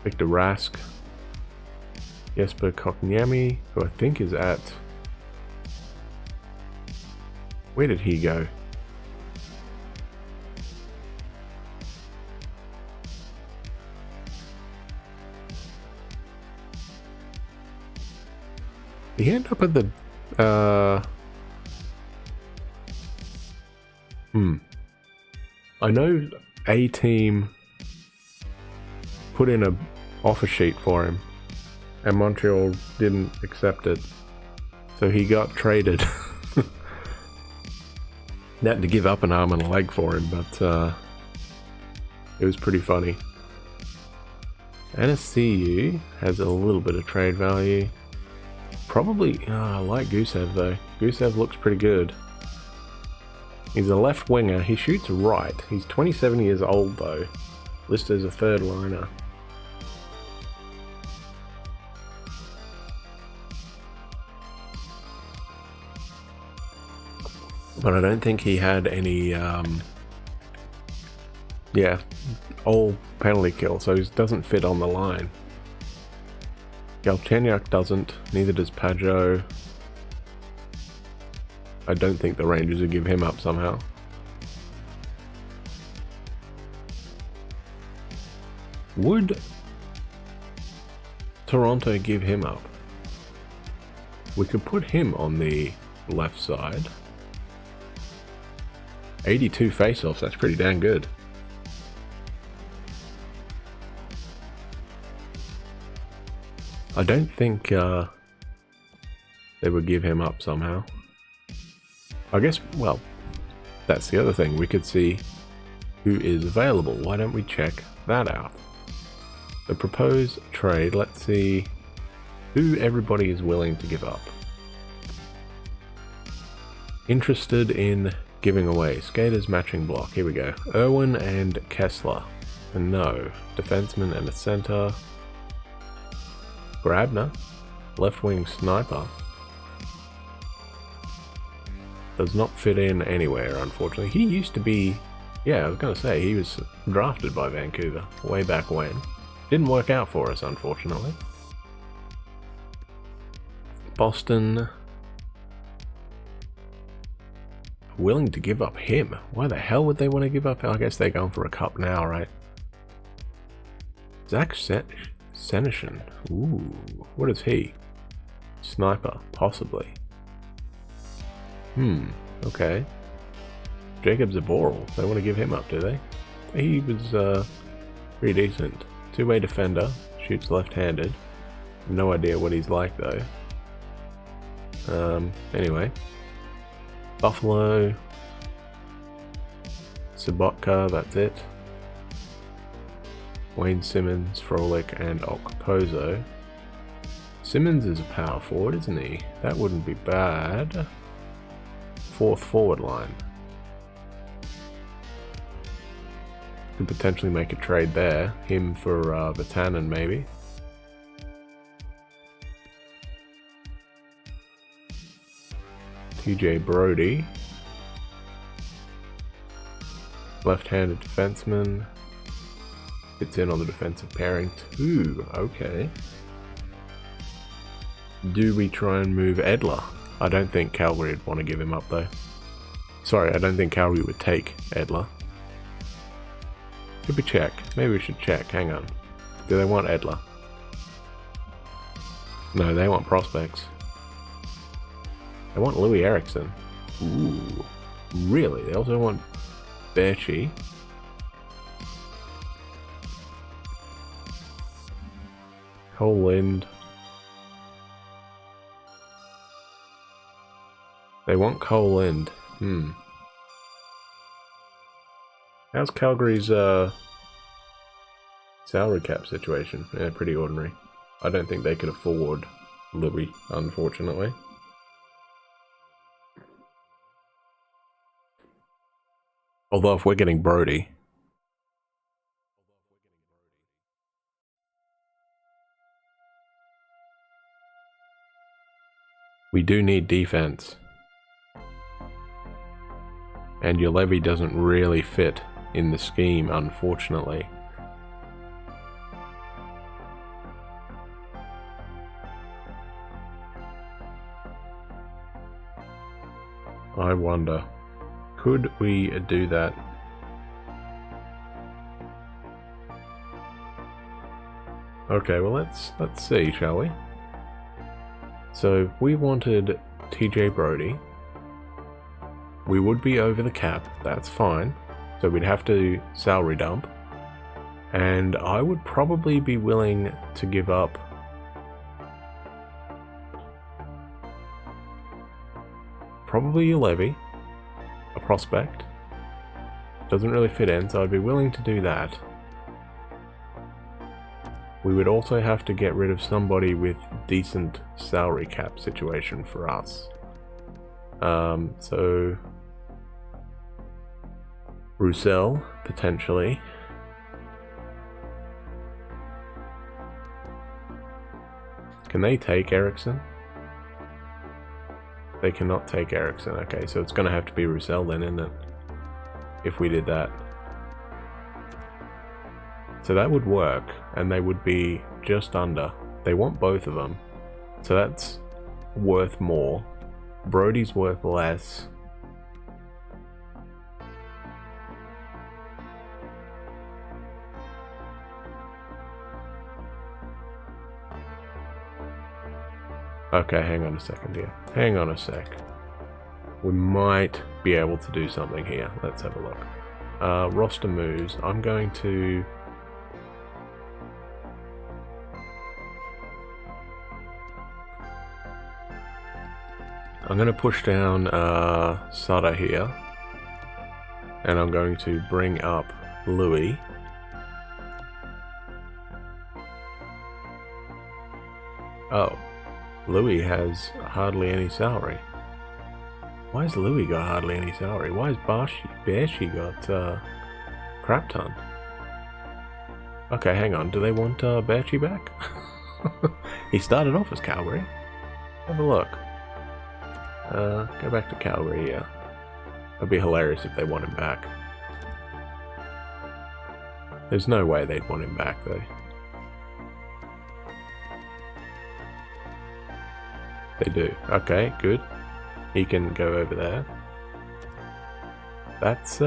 Victor Rask. Jesper Kokniemi, who I think is at... Where did he go? Did he end up at the... I know a team put in a offer sheet for him and Montreal didn't accept it, so he got traded. They had to give up an arm and a leg for him, but it was pretty funny. NSCU has a little bit of trade value. Probably, I like Gusev though. Gusev looks pretty good. He's a left winger, he shoots right. He's 27 years old though, listed as a third liner. But I don't think he had any, all penalty kill, so he doesn't fit on the line. Galchenyuk doesn't, neither does Pajot. I don't think the Rangers would give him up somehow. Would Toronto give him up? We could put him on the left side. 82 face-offs, that's pretty dang good. I don't think they would give him up somehow. I guess, well, that's the other thing. We could see who is available. Why don't we check that out? The proposed trade, let's see who everybody is willing to give up. Interested in giving away. Skaters matching block. Here we go. Irwin and Kessler. And no. Defenseman and a center. Grabner. Left wing sniper. Does not fit in anywhere, unfortunately. He used to be... Yeah, I was going to say, he was drafted by Vancouver way back when. Didn't work out for us, unfortunately. Boston... willing to give up him. Why the hell would they want to give up? I guess they're going for a cup now, right? Zach Senishin. Ooh, what is he? Sniper, possibly. Okay. Jacob Zaboral. They want to give him up, do they? He was pretty decent. Two-way defender, shoots left-handed. No idea what he's like though. Anyway. Buffalo. Sabotka, that's it. Wayne Simmons, Frolic, and Okposo. Simmons is a power forward, isn't he? That wouldn't be bad. Fourth forward line. Could potentially make a trade there. Him for Vatanen, maybe. TJ Brody. Left-handed defenseman. Fits in on the defensive pairing too. Okay. Do we try and move Edler? I don't think Calgary would want to give him up though. Sorry, I don't think Calgary would take Edler. Should we check? Maybe we should check. Hang on. Do they want Edler? No, they want prospects. They want Louis Eriksson. Ooh. Really? They also want Berchi. Cole Lind. They want Cole Lind. How's Calgary's salary cap situation? Yeah, pretty ordinary. I don't think they could afford Louis, unfortunately. Although if we're getting Brody, we do need defense. And your levy doesn't really fit in the scheme, unfortunately. I wonder, could we do that? Okay, well let's see, shall we? So we wanted TJ Brody. We would be over the cap, that's fine. So we'd have to salary dump. And I would probably be willing to give up probably a levy, a prospect. Doesn't really fit in, so I'd be willing to do that. We would also have to get rid of somebody with decent salary cap situation for us. So Roussel, potentially. Can they take Eriksson? They cannot take Eriksson. Okay, so it's going to have to be Roussel then, isn't it? If we did that. So that would work, and they would be just under. They want both of them. So that's worth more. Brody's worth less. Okay, hang on a second here. Hang on a sec. We might be able to do something here. Let's have a look. Roster moves. I'm going to... push down Sutter here. And I'm going to bring up Louis. Oh. Louis has hardly any salary. Why has Louis got hardly any salary? Why has Berchi got crap ton? Okay, hang on. Do they want Berchi back? He started off as Calgary. Have a look. Go back to Calgary, yeah. It'd be hilarious if they want him back. There's no way they'd want him back, though. They do. Okay, good. He can go over there. That's,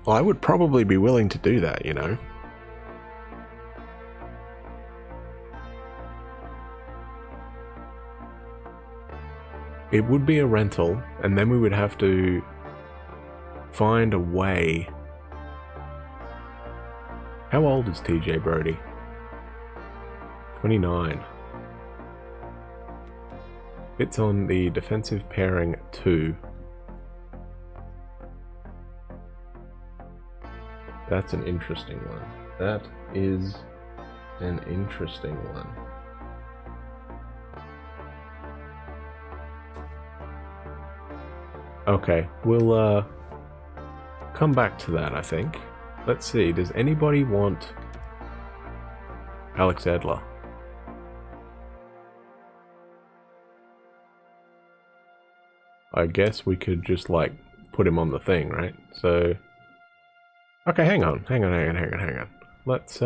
I would probably be willing to do that, you know. It would be a rental, and then we would have to find a way. How old is TJ Brody? 29. It's on the defensive pairing 2. That's an interesting one. That is an interesting one. Okay, we'll come back to that, I think. Let's see, does anybody want Alex Edler? I guess we could just, like, put him on the thing, right? So... Okay, hang on. Let's,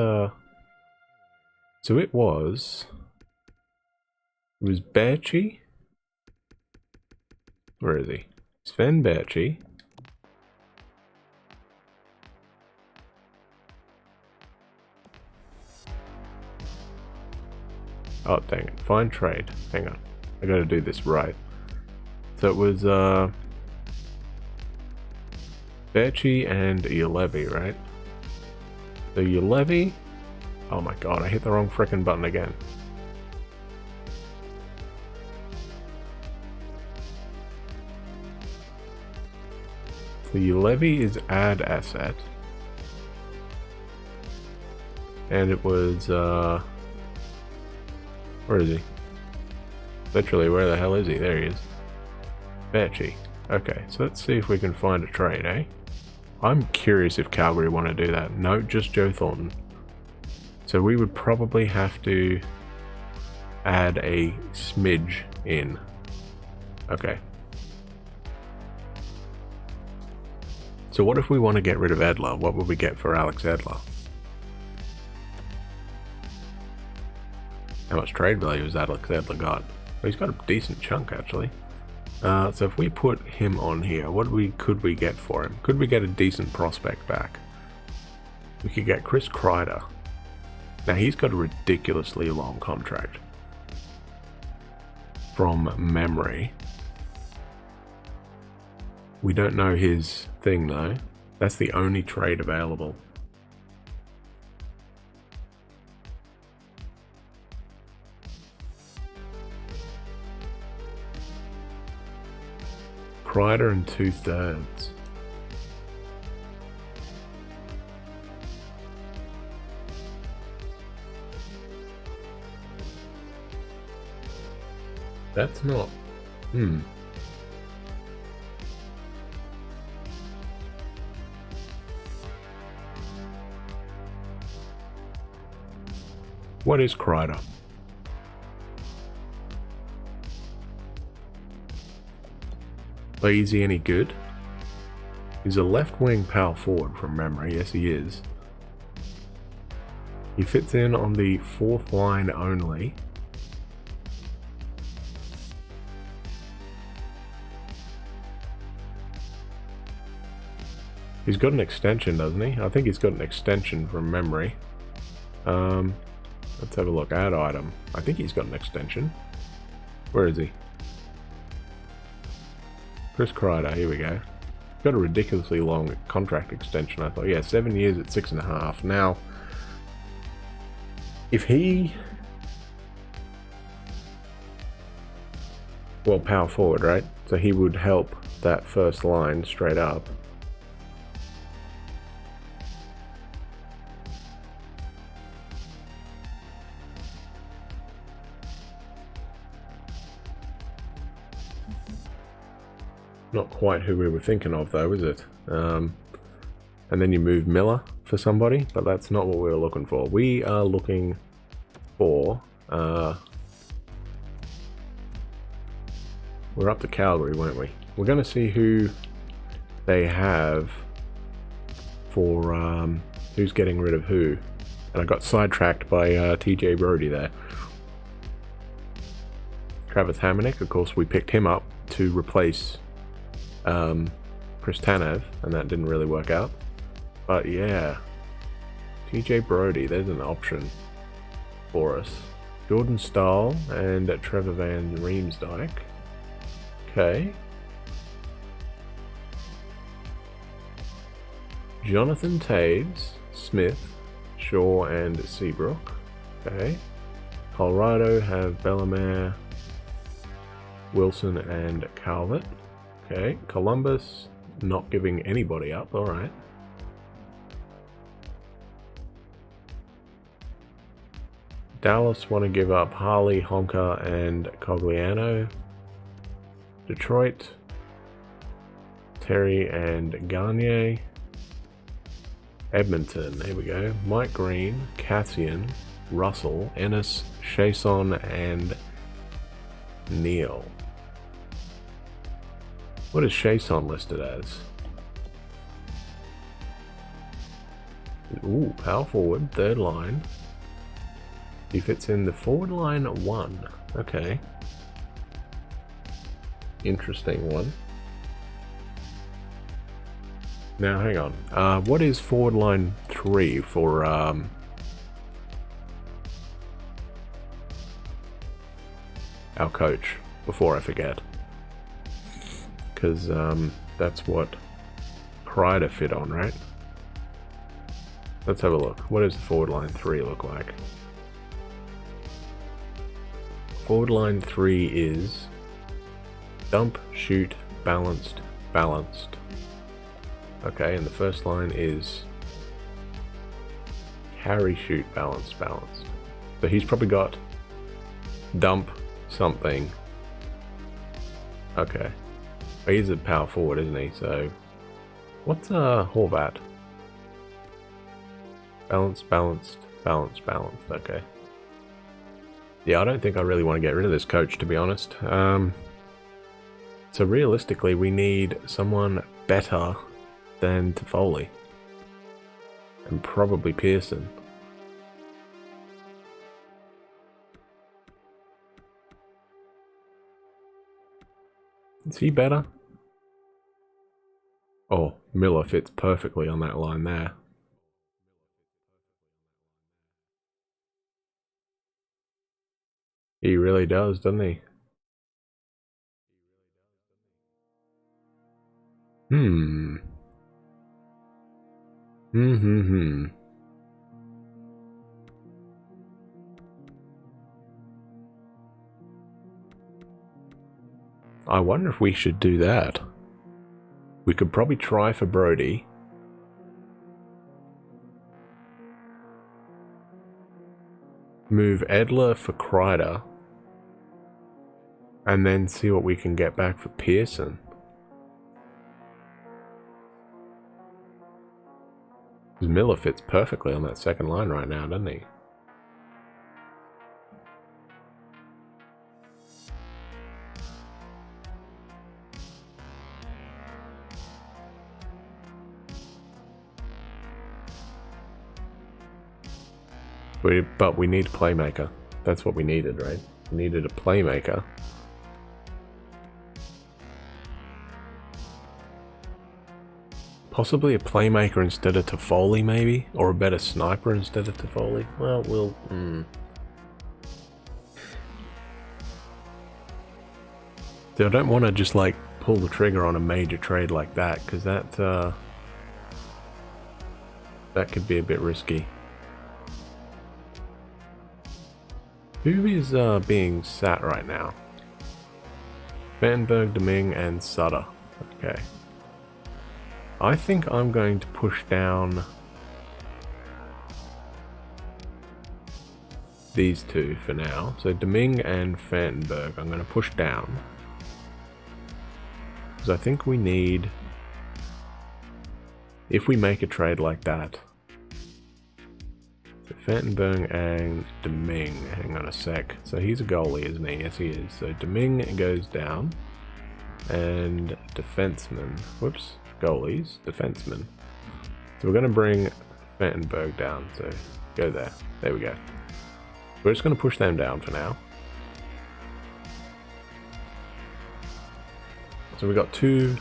So it was Berchi? Where is he? Sven Berchi. Oh, dang it. Find trade. Hang on. I gotta do this right. So it was, Berchi and Ulevi, right? So Ulevi... Oh my god, I hit the wrong frickin' button again. So Ulevi is add asset. And it was, where is he? Literally, where the hell is he? There he is. Berchi. Okay, so let's see if we can find a trade, eh? I'm curious if Calgary want to do that. No, just Joe Thornton. So we would probably have to add a smidge in. Okay. So what if we want to get rid of Edler? What would we get for Alex Edler? How much trade value has Alex Edler got? Well, he's got a decent chunk, actually. So if we put him on here, what could we get for him? Could we get a decent prospect back? We could get Chris Kreider. Now he's got a ridiculously long contract. From memory. We don't know his thing though. That's the only trade available. Kreider and 2/3. That's not... What is Kreider? Is he any good? He's a left wing power forward from memory. Yes, he is. He fits in on the 4th line only. He's got an extension, doesn't he? I think he's got an extension from memory. Let's have a look. Add item. I think he's got an extension. Where is he? Chris Kreider, here we go. Got a ridiculously long contract extension, I thought. Yeah, 7 years at 6.5. Now, if he... Well, power forward, right? So he would help that first line straight up. Not quite who we were thinking of though, is it? And then you move Miller for somebody, but that's not what we were looking for. We are looking for... we're up to Calgary, weren't we? We're going to see who they have for who's getting rid of who. And I got sidetracked by TJ Brody there. Travis Hamonic, of course, we picked him up to replace... Chris Tanev, and that didn't really work out. But yeah, TJ Brody, there's an option for us. Jordan Stahl and Trevor Van Riemsdyk. Okay. Jonathan Taves, Smith, Shaw, and Seabrook. Okay. Colorado have Bellemare, Wilson, and Calvert. Okay. Columbus, not giving anybody up. Alright. Dallas want to give up Harley, Honka, and Cogliano. Detroit, Terry and Gagne. Edmonton, here we go. Mike Green, Cassian, Russell, Ennis, Chason, and Neal. What is Chason listed as? Ooh, power forward, third line. He fits in the forward line 1. Okay. Interesting one. Now, hang on. What is forward line 3 for, our coach, before I forget? Because, that's what Kreider fit on, right? Let's have a look. What does the forward line 3 look like? Forward line 3 is dump, shoot, balanced, balanced. Okay, and the first line is carry, shoot, balanced, balanced. So he's probably got dump something. Okay. He's a power forward, isn't he? So what's Horvat? Balanced, balanced, balanced, balanced. Okay. Yeah, I don't think I really want to get rid of this coach, to be honest. So realistically, we need someone better than Toffoli. And probably Pearson. Is he better? Oh, Miller fits perfectly on that line there. He really does, doesn't he? I wonder if we should do that. We could probably try for Brody. Move Edler for Kreider. And then see what we can get back for Pearson. Miller fits perfectly on that second line right now, doesn't he? But we need a playmaker. That's what we needed, right? We needed a playmaker. Possibly a playmaker instead of Toffoli, maybe? Or a better sniper instead of Toffoli? Well, we'll... So I don't want to just, like, pull the trigger on a major trade like that, because that could be a bit risky. Who is being sat right now? Vandenberg, Deming, and Sutter. Okay. I think I'm going to push down these two for now. So Deming and Vandenberg I'm going to push down. Because I think we need... If we make a trade like that... So Vandenberg and Deming, hang on a sec. So he's a goalie, isn't he? Yes, he is. So Deming goes down. And defenseman. Whoops. Goalies. Defenseman. So we're going to bring Vandenberg down. So go there. There we go. We're just going to push them down for now. So we've got 2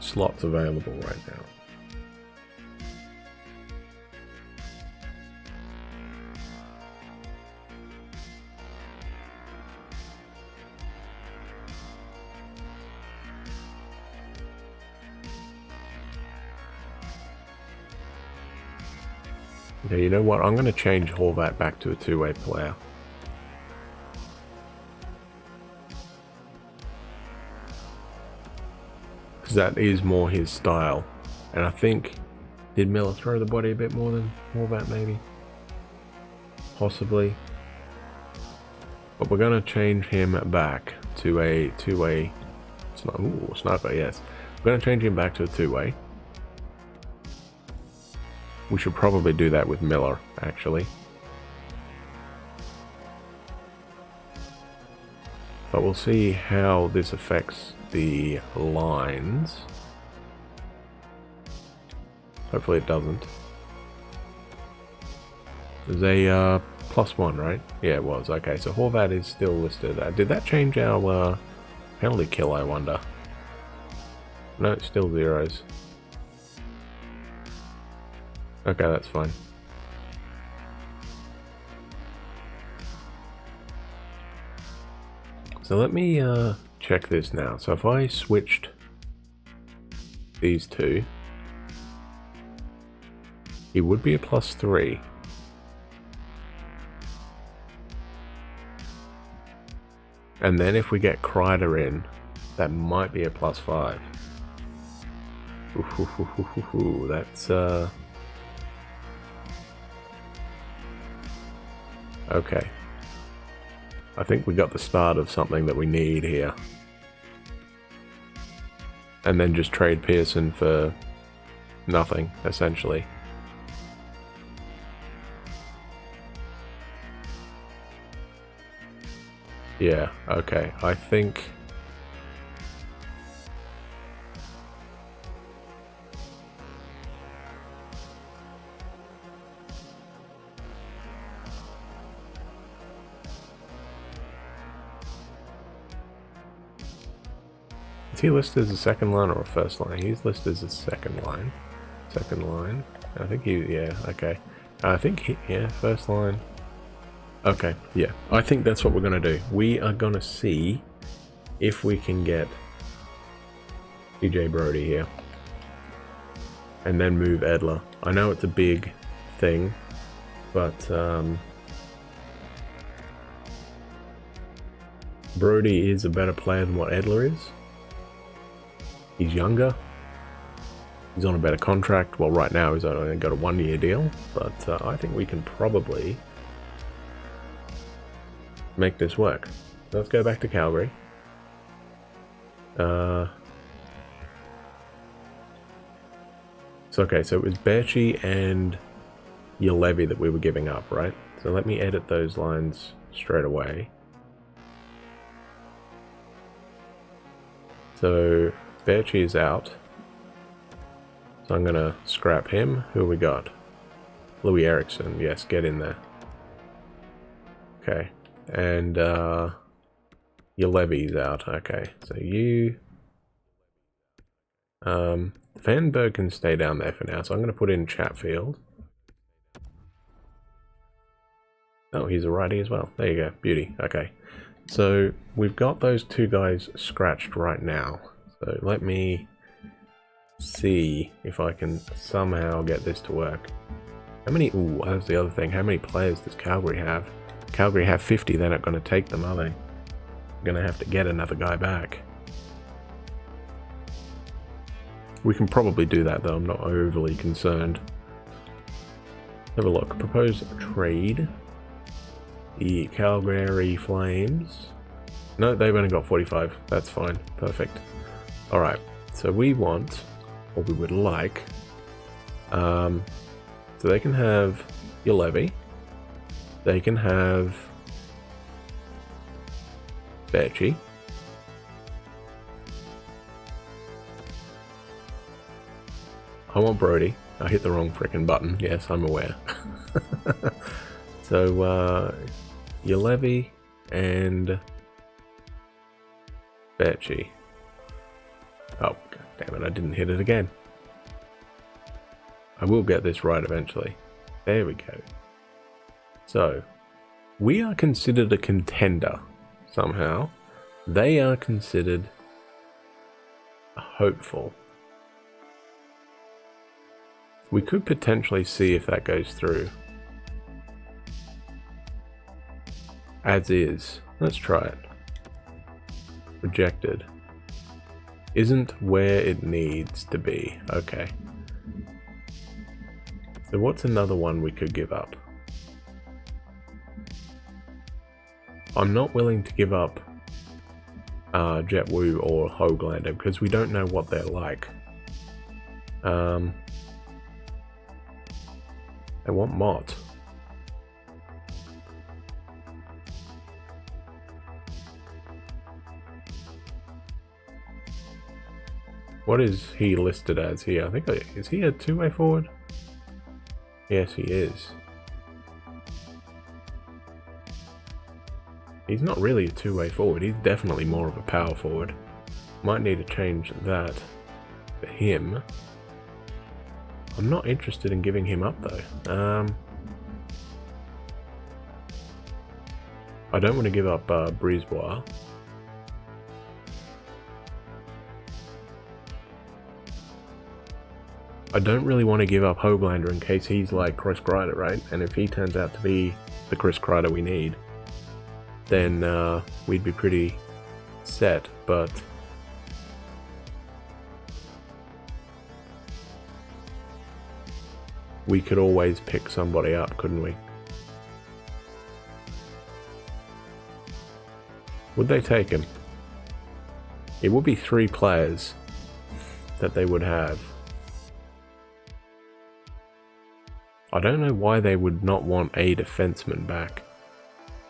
slots available right now. Okay, you know what? I'm going to change Horvat back to a two-way player. Because that is more his style. And I think... Did Miller throw the body a bit more than Horvat, maybe? Possibly. But we're going to change him back to a two-way... Ooh, sniper, yes. We're going to change him back to a two-way. We should probably do that with Miller, actually. But we'll see how this affects the lines. Hopefully it doesn't. There's a +1, right? Yeah, it was. Okay, so Horvat is still listed. Did that change our penalty kill, I wonder? No, it's still zeros. Okay, that's fine. So let me check this now. So if I switched these two, he would be a +3. And then if we get Kreider in, that might be a +5. That's okay. I think we got the start of something that we need here. And then just trade Pearson for nothing, essentially. Yeah, okay. I think... Is he listed as a second line or a first line? He's listed as a second line. Second line. I think he... Yeah, okay. I think he... Yeah, first line. Okay, yeah. I think that's what we're going to do. We are going to see if we can get TJ Brodie here. And then move Edler. I know it's a big thing, but Brodie is a better player than what Edler is. He's younger. He's on a better contract. Well, right now he's only got a 1-year deal, but I think we can probably make this work. Let's go back to Calgary. So okay, so it was Berchi and Juolevi that we were giving up, right? So let me edit those lines straight away. So Berchi is out. So I'm gonna scrap him. Who we got? Louis Eriksson. Yes, get in there. Okay. And Juolevi's out. Okay. So you Vanberg can stay down there for now. So I'm gonna put in Chatfield. Oh, he's a righty as well. There you go. Beauty. Okay. So we've got those two guys scratched right now. So let me see if I can somehow get this to work. How many... Ooh, that's the other thing. How many players does Calgary have? Calgary have 50. They're not going to take them, are they? We're going to have to get another guy back. We can probably do that, though. I'm not overly concerned. Have a look. Propose trade. The Calgary Flames. No, they've only got 45. That's fine. Perfect. Alright. So we want, or we would like, so they can have Juolevi. They can have Berchi. I want Brodie. I hit the wrong frickin' button. Yes, I'm aware. So, Juolevi and Berchi. Oh, God damn it, I didn't hit it again. I will get this right eventually. There we go. So, we are considered a contender somehow. They are considered a hopeful. We could potentially see if that goes through. As is. Let's try it. Rejected. Isn't where it needs to be. Okay. So what's another one we could give up? I'm not willing to give up Jet Wu or Hoglander because we don't know what they're like. I want Mott. What is he listed as here? I think, is he a two-way forward? Yes, he is. He's not really a two-way forward. He's definitely more of a power forward. Might need to change that for him. I'm not interested in giving him up though. I don't want to give up Brisebois. I don't really want to give up Hoglander in case he's like Chris Kreider, right? And if he turns out to be the Chris Kreider we need, then we'd be pretty set, but we could always pick somebody up, couldn't we? Would they take him? It would be 3 players that they would have. I don't know why they would not want a defenseman back.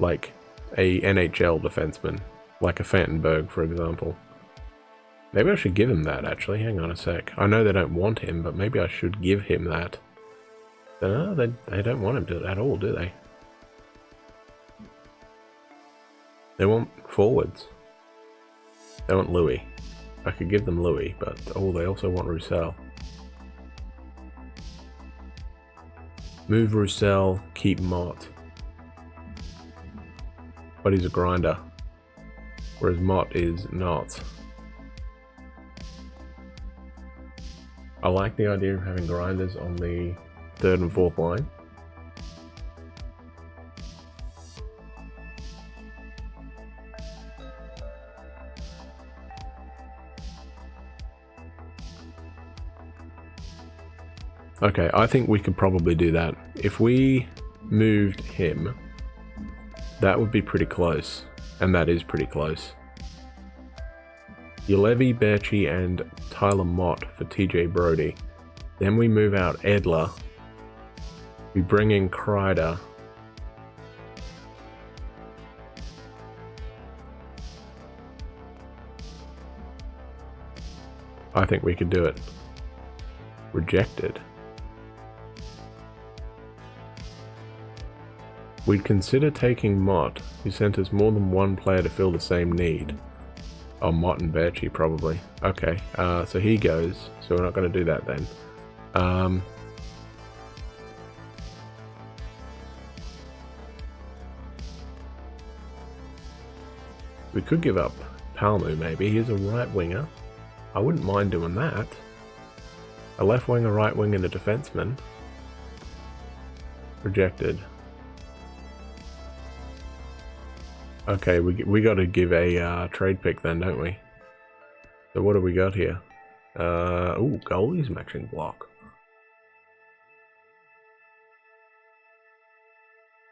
Like a NHL defenseman. Like a Fantenberg, for example. Maybe I should give him that, actually. Hang on a sec. I know they don't want him, but maybe I should give him that. No, they don't want him at all, do they? They want forwards. They want Louis. I could give them Louis, but oh, they also want Roussel. Move Roussel, keep Mott. But he's a grinder. Whereas Mott is not. I like the idea of having grinders on the 3rd and 4th line. Okay, I think we could probably do that. If we moved him, that would be pretty close. And that is pretty close. Ulevi, Berchi, and Tyler Mott for TJ Brody. Then we move out Edler. We bring in Kreider. I think we could do it. Rejected. We'd consider taking Mott, who sent us more than one player to fill the same need. Oh, Mott and Berchi, probably. Okay, so he goes, so we're not going to do that then. We could give up Palmu, maybe. He's a right winger. I wouldn't mind doing that. A left wing, a right wing, and a defenseman. Rejected. Okay, we got to give a trade pick then, don't we? So what do we got here? Ooh, goalies matching block.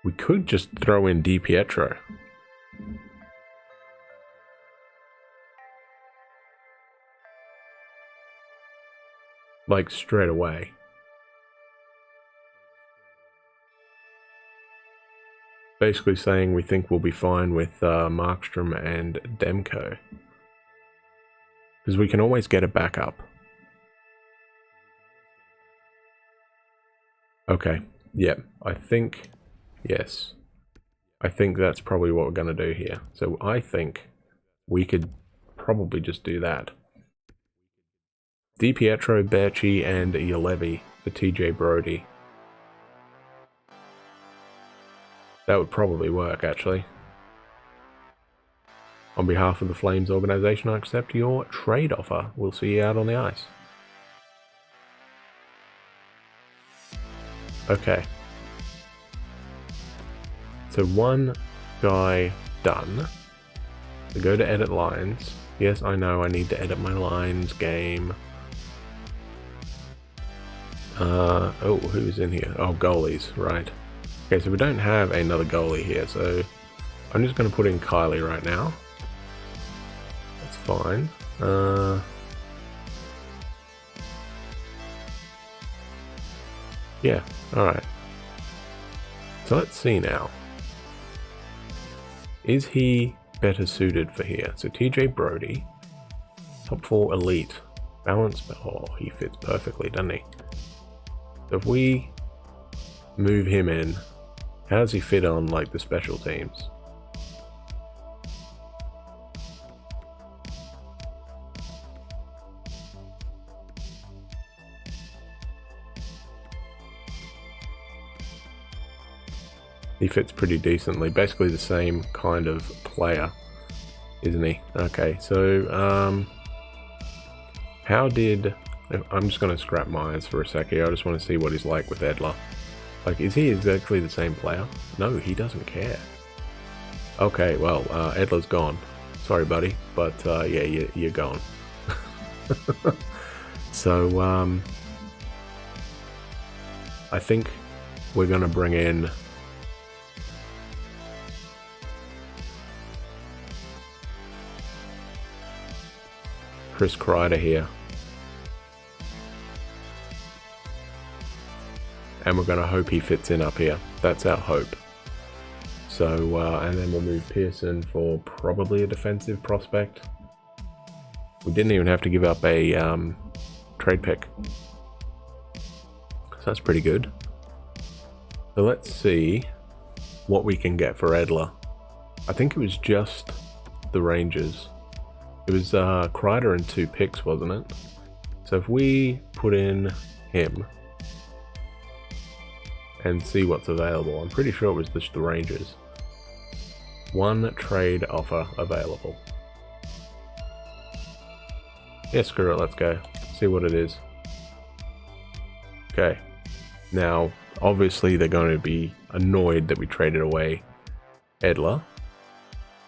We could just throw in DiPietro. Like straight away. Basically saying we think we'll be fine with Markstrom and Demko. Because we can always get a backup. Okay, yep, I think, yes. I think that's probably what we're going to do here. So I think we could probably just do that. DiPietro, Berchi, and Ulevi for TJ Brody. That would probably work, actually. On behalf of the Flames organization, I accept your trade offer. We'll see you out on the ice. Okay. So one guy done. So go to edit lines. Yes, I know I need to edit my lines, game. Oh, who's in here? Oh, goalies, right. Okay, so we don't have another goalie here, so I'm just going to put in Kylie right now. That's fine. Yeah, alright. So let's see now. Is he better suited for here? So TJ Brody, top 4 elite, balance. Oh, he fits perfectly, doesn't he? So if we move him in, how does he fit on like the special teams? He fits pretty decently. Basically the same kind of player, isn't he? Okay, so how did... I'm just going to scrap Myers for a sec here. I just want to see what he's like with Edler. Like, is he exactly the same player? No, he doesn't care. Okay, well, Edler's gone. Sorry, buddy, but yeah, you're gone. So, I think we're going to bring in... Chris Kreider here. And we're going to hope he fits in up here. That's our hope. So, and then we'll move Pearson for probably a defensive prospect. We didn't even have to give up a trade pick. So that's pretty good. So let's see what we can get for Edler. I think it was just the Rangers. It was Kreider and 2 picks, wasn't it? So if we put in him and see what's available, I'm pretty sure it was just the Rangers. 1 trade offer available. Yeah, screw it, let's go. See what it is. Okay. Now, obviously they're going to be annoyed that we traded away Edler,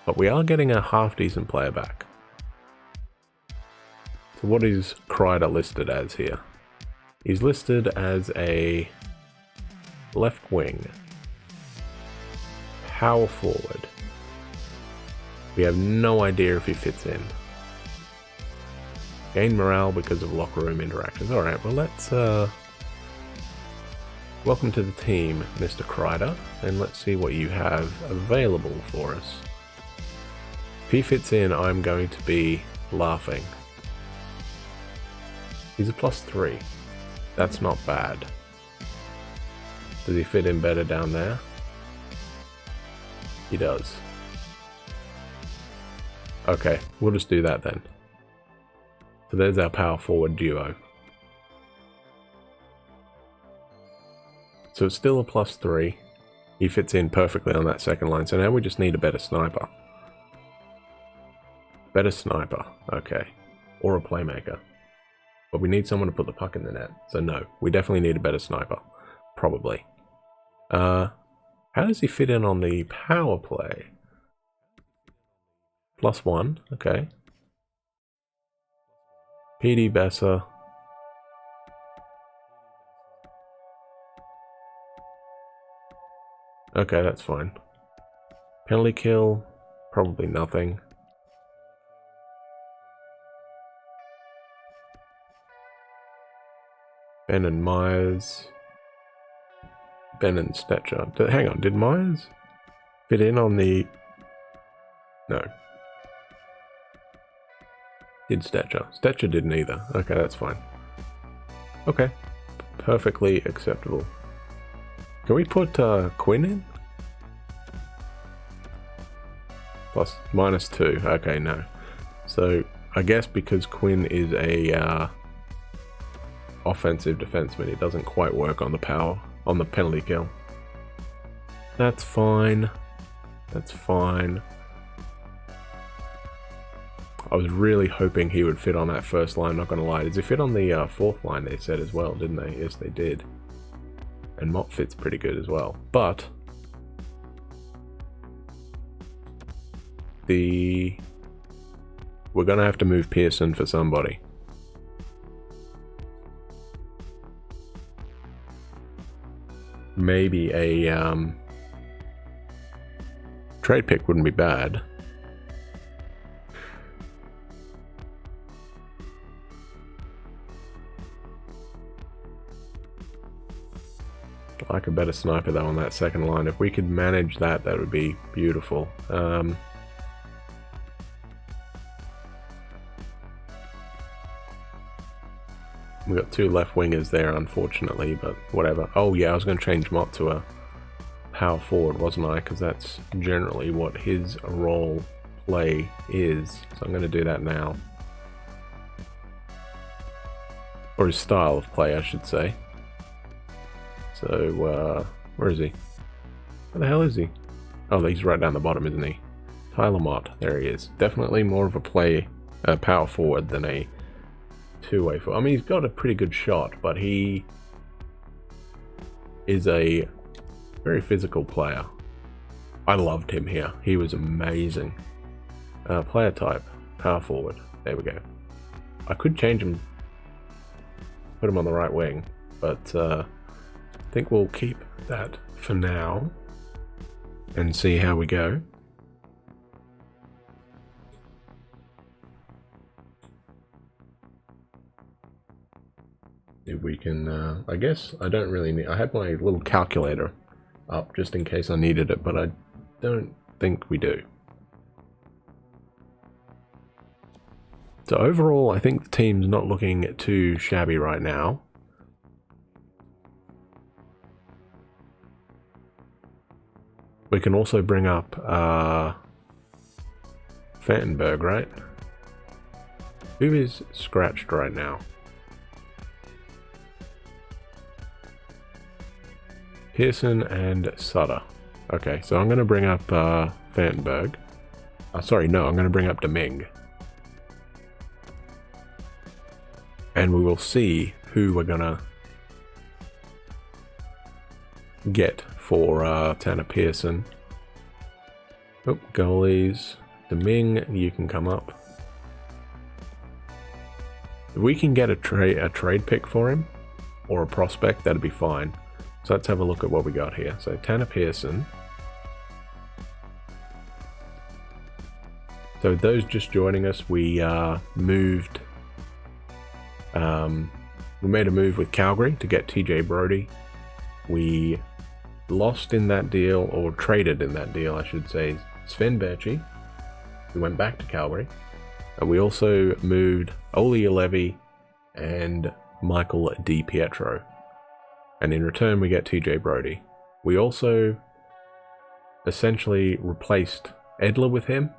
but we are getting a half-decent player back. So what is Kreider listed as here? He's listed as a left wing, power forward. We have no idea if he fits in. Gain morale because of locker room interactions. Alright, well let's welcome to the team, Mr. Kreider, and let's see what you have available for us. If he fits in, I'm going to be laughing. He's a +3. That's not bad. Does he fit in better down there? He does. Okay, we'll just do that then. So there's our power forward duo. So it's still a +3. He fits in perfectly on that second line. So now we just need a better sniper. Better sniper. Okay. Or a playmaker. But we need someone to put the puck in the net. So no, we definitely need a better sniper. Probably. How does he fit in on the power play? +1, okay. PD Besser. Okay, that's fine. Penalty kill, probably nothing. Ben and Myers. Ben and Stetcher. Hang on, did Myers fit in on the... No. Did Stetcher. Stetcher didn't either. Okay, that's fine. Okay. Perfectly acceptable. Can we put Quinn in? -2. Okay, no. So, I guess because Quinn is a offensive defenseman, it doesn't quite work on the power, on the penalty kill. That's fine. That's fine. I was really hoping he would fit on that first line, not gonna lie. Does he fit on the fourth line, they said as well, didn't they? Yes, they did. And Mott fits pretty good as well. But we're going to have to move Pearson for somebody. Maybe a trade pick wouldn't be bad. I like a better sniper though on that second line. If we could manage that, that would be beautiful. We got two left wingers there, unfortunately, but whatever. Oh yeah, I was going to change Mott to a power forward, wasn't I? Because that's generally what his role play is. So I'm going to do that now. Or his style of play, I should say. So, where is he? Where the hell is he? Oh, he's right down the bottom, isn't he? Tyler Mott, there he is. Definitely more of a power forward than a two-way forward. I mean, he's got a pretty good shot, but he is a very physical player. I loved him here. He was amazing. Player type, power forward. There we go. I could change him, put him on the right wing, but I think we'll keep that for now and see how we go. If we can, I guess I don't really need, I had my little calculator up just in case I needed it, but I don't think we do. So overall, I think the team's not looking too shabby right now. We can also bring up Vandenberg, right? Who is scratched right now? Pearson and Sutter. Okay, so I'm going to bring up Vandenberg. Sorry, no, I'm going to bring up Domingue. And we will see who we're going to get for Tanner Pearson. Oh, goalies. Domingue, you can come up. If we can get a trade pick for him, or a prospect, that'd be fine. So let's have a look at what we got here. So Tanner Pearson. So those just joining us, we moved. We made a move with Calgary to get TJ Brodie. We lost in that deal, or traded in that deal, I should say, Sven Berchi, who went back to Calgary. And we also moved Oli Alevi and Michael DiPietro. And in return, we get TJ Brodie. We also essentially replaced Edler with him.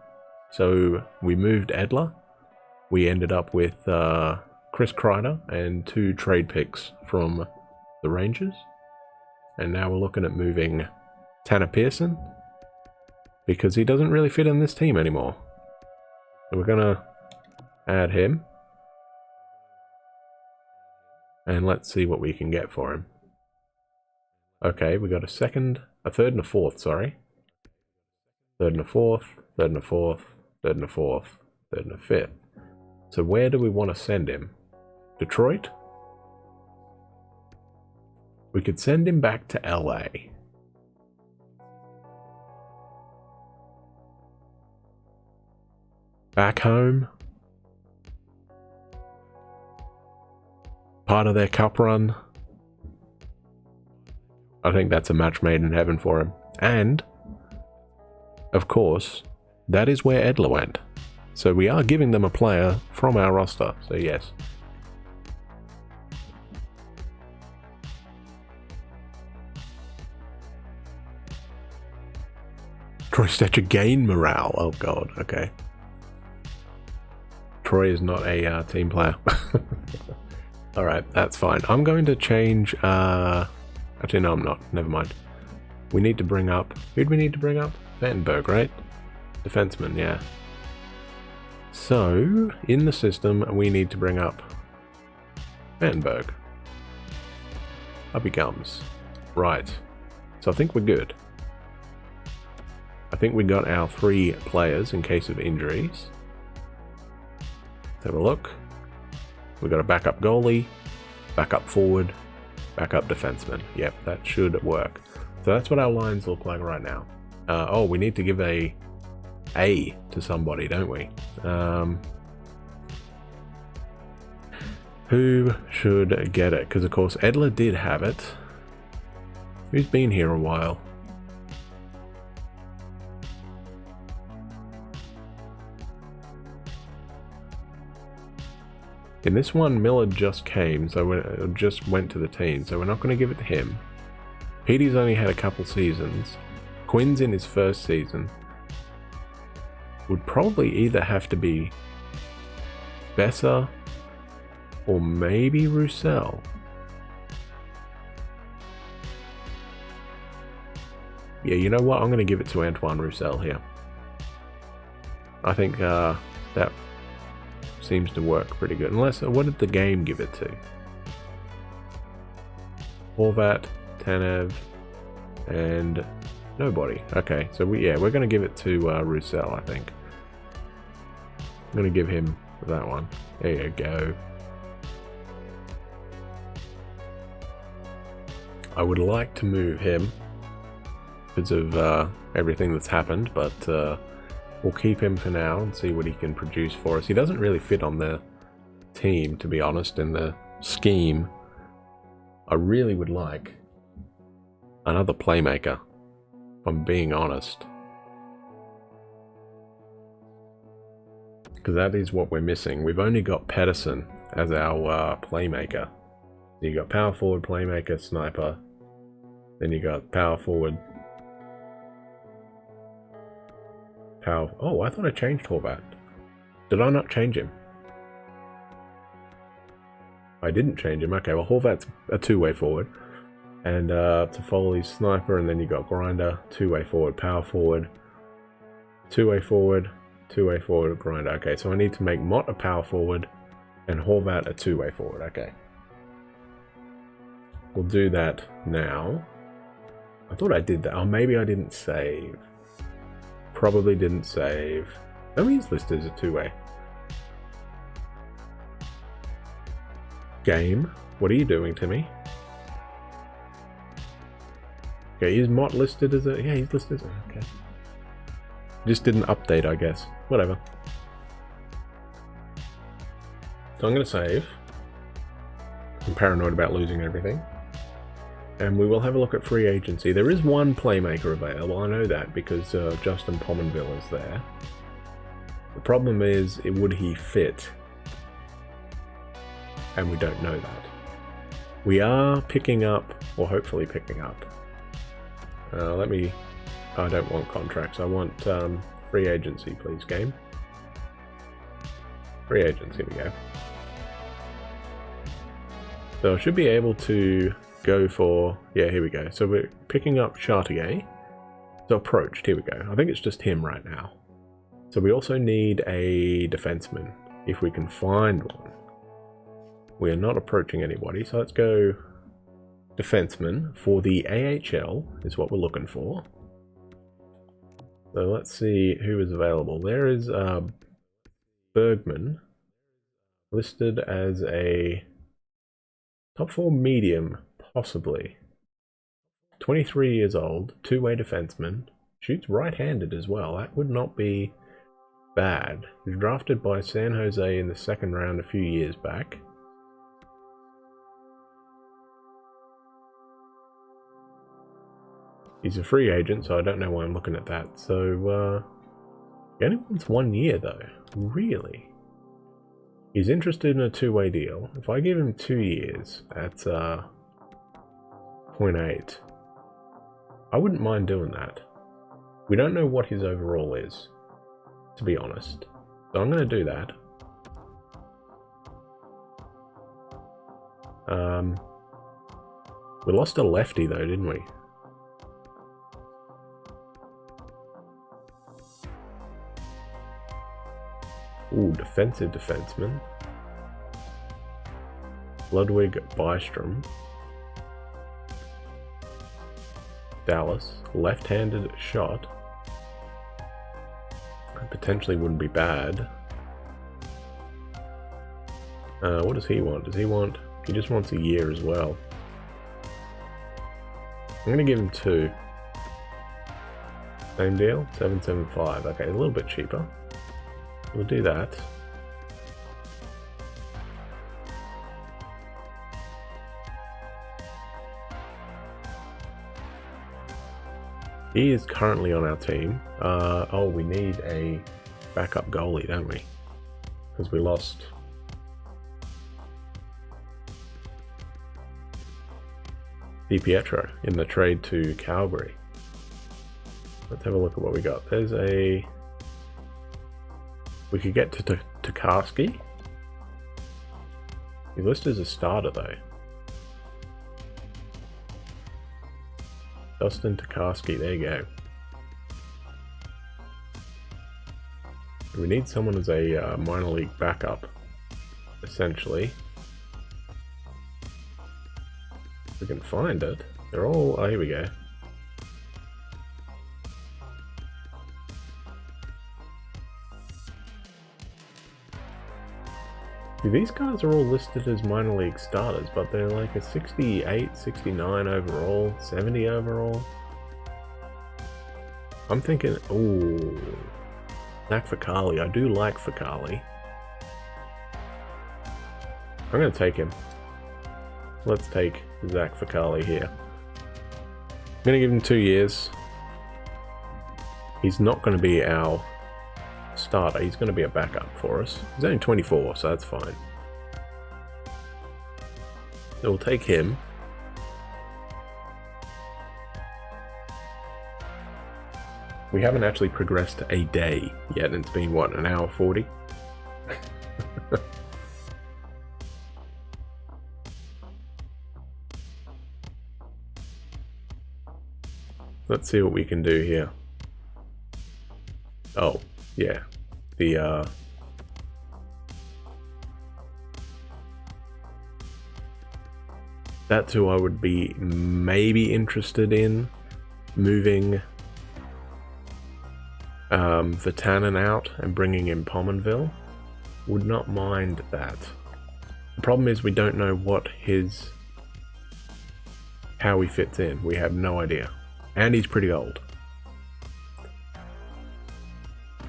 So we moved Edler. We ended up with Chris Kreider and 2 trade picks from the Rangers. And now we're looking at moving Tanner Pearson, because he doesn't really fit in this team anymore. So we're going to add him. And let's see what we can get for him. Okay, we got a third and a fourth, sorry. Third and a fourth, third and a fourth, third and a fourth, third and a fifth. So where do we want to send him? Detroit? We could send him back to LA. Back home? Part of their cup run? I think that's a match made in heaven for him. And, of course, that is where Edler went. So we are giving them a player from our roster, so yes. Troy Stetcher gained morale. Oh god, okay. Troy is not a team player. Alright, that's fine. I'm going to change... Actually, no, I'm not. Never mind. We need to bring up... Who'd we need to bring up? Vandenberg, right? Defenseman, yeah. So, in the system, we need to bring up Vandenberg. Up he comes. Right. So I think we're good. I think we got our 3 players in case of injuries. Let's have a look. We got a backup goalie, backup forward, backup defenseman. Yep, that should work. So that's what our lines look like right now. Oh, we need to give a to somebody, don't we? Who should get it? Because of course Edler did have it. Who's been here a while? In this one, Miller just came, so it just went to the team, so we're not going to give it to him. Petey's only had a couple seasons. Quinn's in his first season. Would probably either have to be Besser or maybe Roussel. Yeah, you know what? I'm going to give it to Antoine Roussel here. I think that seems to work pretty good. Unless, what did the game give it to? Horvat, Tanev, and nobody. Okay, so we're going to give it to Roussel, I think. I'm going to give him that one. There you go. I would like to move him because of everything that's happened, but we'll keep him for now and see what he can produce for us. He doesn't really fit on the team, to be honest, in the scheme. I really would like another playmaker, if I'm being honest. Because that is what we're missing. We've only got Pedersen as our playmaker. You got power forward, playmaker, sniper. Then you got power forward. Oh, I thought I changed Horvat. Did I not change him? I didn't change him. Okay, well Horvat's a two-way forward. And Toffoli's sniper, and then you got Grinder, two-way forward, power forward, two-way forward, Grinder. Okay, so I need to make Mott a power forward and Horvat a two-way forward. Okay. We'll do that now. I thought I did that. Oh, maybe I didn't save. Probably didn't save. No, he's listed as a two-way. Game, what are you doing to me? Okay, is Mott listed as a... Yeah, he's listed as a... Okay. Just didn't update, I guess. Whatever. So I'm going to save. I'm paranoid about losing everything. And we will have a look at free agency. There is one playmaker available, I know that, because Justin Pominville is there. The problem is, would he fit? And we don't know that. We are picking up, or hopefully picking up. I don't want contracts, I want free agency, please, game. Free agency, we go. So I should be able to go for, yeah, here we go. So we're picking up Chartier. So approached, here we go. I think it's just him right now. So we also need a defenseman, if we can find one. We are not approaching anybody, so let's go defenseman for the AHL is what we're looking for. So let's see who is available. There is Bergman, listed as a top 4 medium, possibly. 23 years old, two-way defenseman, shoots right-handed as well. That would not be bad. He was drafted by San Jose in the second round a few years back. He's a free agent, so I don't know why I'm looking at that. So, he only wants 1 year, though. Really? He's interested in a two-way deal. If I give him 2 years, that's 0.8. I wouldn't mind doing that. We don't know what his overall is, to be honest. So I'm going to do that. We lost a lefty, though, didn't we? Ooh, defensive defenseman. Ludwig Bystrom. Dallas, left-handed shot. Potentially wouldn't be bad. What does he want? He just wants a year as well. I'm gonna give him 2. Same deal, 775. Okay, a little bit cheaper. We'll do that. He is currently on our team. Oh, we need a backup goalie, don't we? Because we lost DiPietro in the trade to Calgary. Let's have a look at what we got. There's a... We could get to Tokarski. He's listed as a starter though. Dustin Tokarski, there you go. We need someone as a minor league backup, essentially. If we can find it. They're all... Oh, here we go. These guys are all listed as minor league starters, but they're like a 68, 69 overall, 70 overall. I'm thinking, ooh, Zach Ficali. I do like Ficali. I'm going to take him. Let's take Zach Ficali here. I'm going to give him 2 years. He's not going to be our starter. He's going to be a backup for us. He's only 24, so that's fine. So we'll take him. We haven't actually progressed a day yet, and it's been, what, an hour 40? Let's see what we can do here. Oh, yeah. That's who I would be maybe interested in moving Vatanen out and bringing in Pominville. Would not mind that. The problem is we don't know how he fits in. We have no idea. And he's pretty old.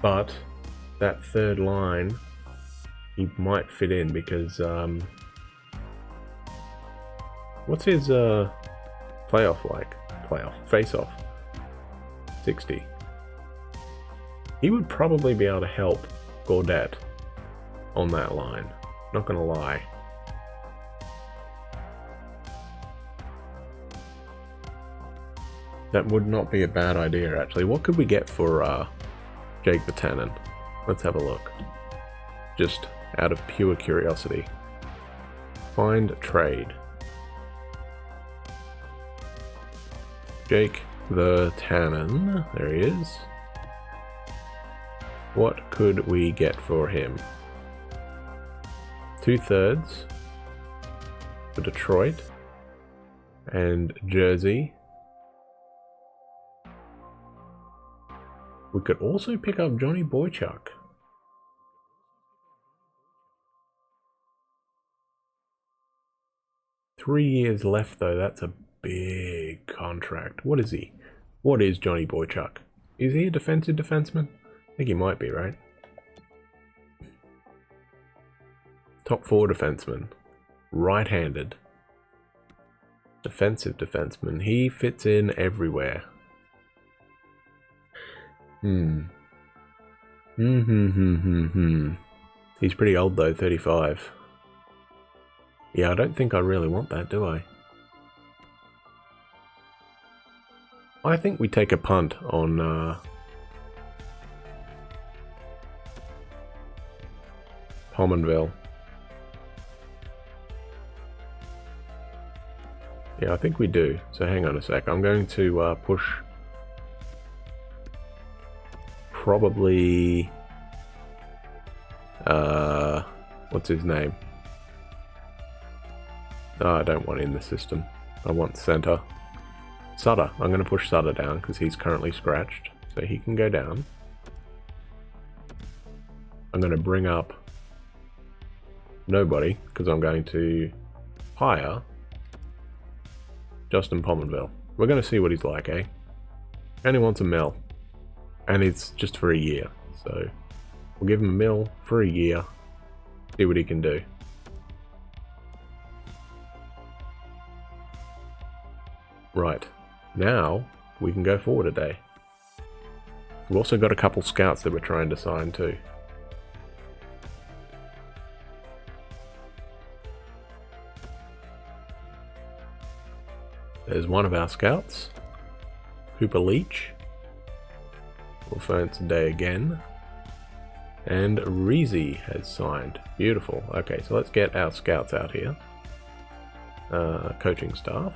But that third line, he might fit in because what's his playoff like? Face-off. 60. He would probably be able to help Gaudette on that line. Not gonna lie. That would not be a bad idea, actually. What could we get for Jake Vatanen? Let's have a look. Just out of pure curiosity. Find trade. Jake Vatanen. There he is. What could we get for him? 2/3 for Detroit and Jersey. We could also pick up Johnny Boychuk. Three years left though, that's a big contract. What is he? What is Johnny Boychuk? Is he a defensive defenseman? I think he might be, right? Top 4 defenseman. Right-handed. Defensive defenseman. He fits in everywhere. He's pretty old though, 35. Yeah, I don't think I really want that, do I? I think we take a punt on Pominville. Yeah, I think we do. So hang on a sec. I'm going to push probably what's his name? Oh, I don't want in the system. I want center. Sutter. I'm going to push Sutter down because he's currently scratched. So he can go down. I'm going to bring up nobody because I'm going to hire Justin Pominville. We're going to see what he's like, eh? Only wants a mil. And it's just for a year. So we'll give him a mil for a year. See what he can do. Right. Now we can go forward a day. We've also got a couple scouts that we're trying to sign too. There's one of our scouts, Cooper Leach. We'll phone today again. And Reezy has signed. Beautiful. Okay, so let's get our scouts out here. Coaching staff.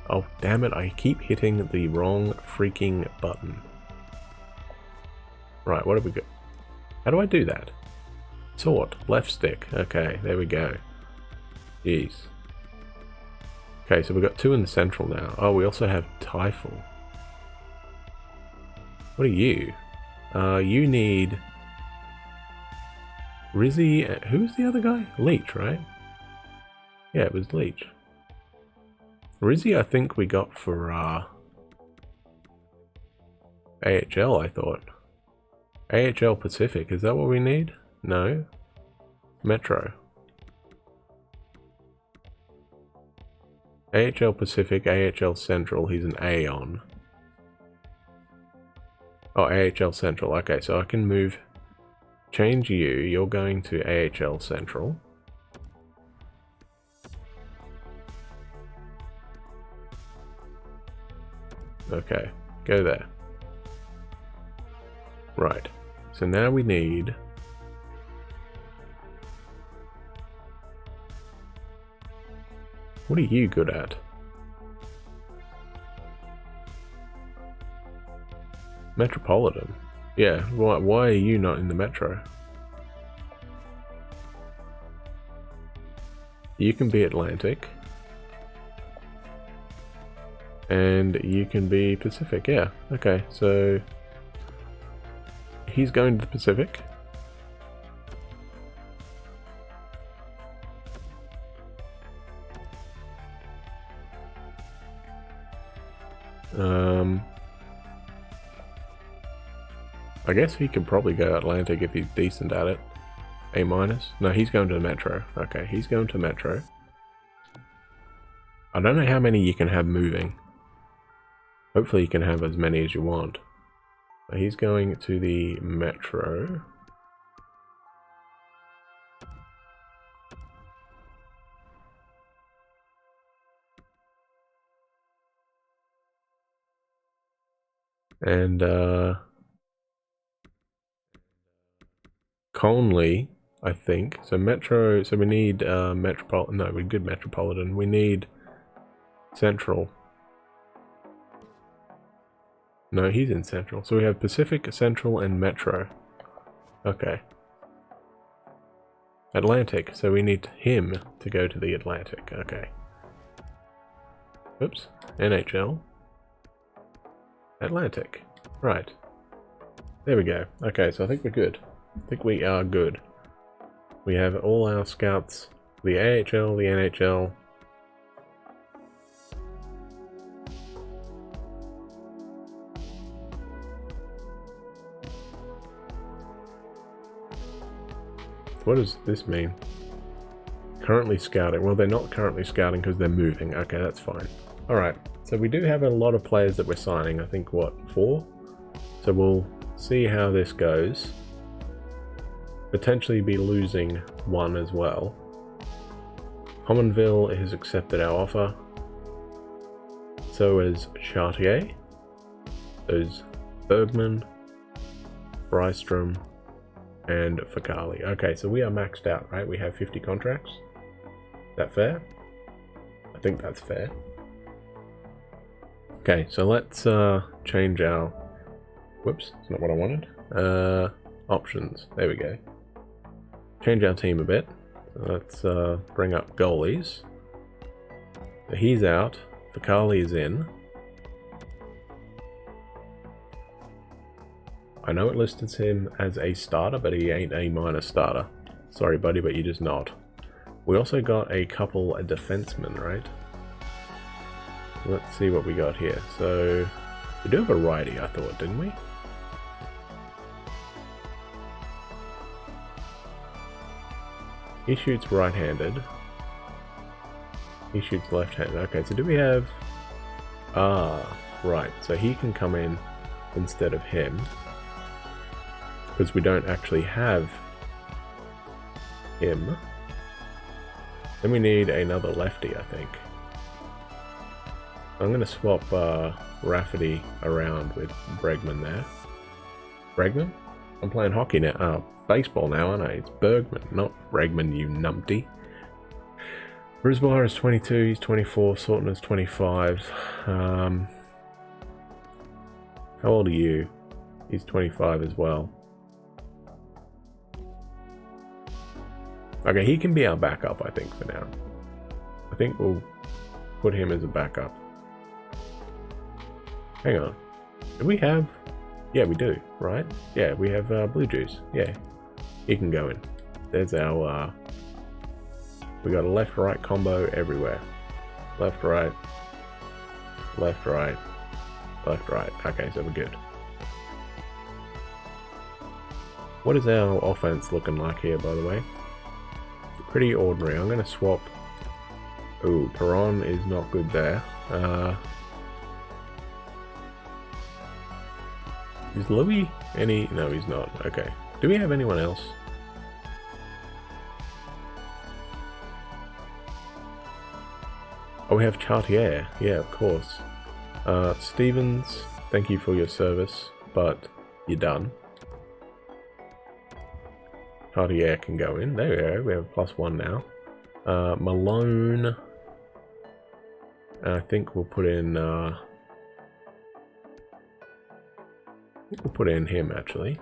Oh, damn it, I keep hitting the wrong freaking button. Right, what have we got? How do I do that? Sort, left stick. Okay, there we go. Jeez. Okay, so we've got 2 in the central now. Oh, we also have Typhal. What are you? You need Rizzy. Who's the other guy? Leach, right? Yeah, it was Leach. Rizzy, I think we got for AHL, I thought. AHL Pacific, is that what we need? No. Metro. AHL Pacific, AHL Central, he's an A on. Oh, AHL Central, okay, so I can move, change you, you're going to AHL Central. Okay, go there. Right, so now we need what are you good at? Metropolitan. Yeah, why are you not in the Metro? You can be Atlantic. And you can be Pacific, yeah. Okay, so he's going to the Pacific. I guess he could probably go Atlantic if he's decent at it. A minus? No, he's going to the Metro. Okay, he's going to Metro. I don't know how many you can have moving. Hopefully you can have as many as you want. But he's going to the Metro. And Conley, I think. So Metro, so we need Metropolitan, no, we're good Metropolitan. We need Central. No, he's in Central. So we have Pacific, Central, and Metro. Okay. Atlantic, so we need him to go to the Atlantic. Okay. Oops. NHL. Atlantic. Right. There we go. Okay, so I think we're good. I think we are good. We have all our scouts, the AHL, the NHL. What does this mean? Currently scouting. Well, they're not currently scouting because they're moving. Okay, that's fine. Alright, so we do have a lot of players that we're signing. I think, what, 4? So we'll see how this goes. Potentially be losing 1 as well. Pominville has accepted our offer. So is Chartier. There's Bergman, Brystrom, and Fakali. Okay, so we are maxed out, right? We have 50 contracts. Is that fair? I think that's fair. Okay, so let's change our... Whoops, that's not what I wanted. Options. There we go. Change our team a bit. Let's bring up goalies. So he's out. Vakali is in. I know it lists him as a starter, but he ain't a minor starter. Sorry, buddy, but you're just not. We also got a couple of defensemen, right? Let's see what we got here. So, we do have a righty, I thought, didn't we? He shoots right-handed. He shoots left-handed. Okay, so do we have... Ah, right. So he can come in instead of him. Because we don't actually have him. Then we need another lefty, I think. I'm going to swap Rafferty around with Bregman there. Bregman? I'm playing hockey now. Oh, baseball now, aren't I? It's Bergman, not Bregman, you numpty. Brisbane is 22, he's 24, Sorton is 25. How old are you? He's 25 as well. Okay, he can be our backup, I think, for now. I think we'll put him as a backup. Hang on. Do we have... Yeah, we do, right? Yeah, we have Blue Juice. Yeah, he can go in. There's our... we got a left-right combo everywhere. Left-right. Left-right. Left-right. Okay, so we're good. What is our offense looking like here, by the way? Pretty ordinary. I'm going to swap... Ooh, Perron is not good there. Is Louis any... No, he's not. Okay. Do we have anyone else? Oh, we have Chartier. Yeah, of course. Stevens, thank you for your service, but you're done. Chartier can go in. There we go. We have +1 now. Malone. I think we'll put in... I think we'll put in him, actually.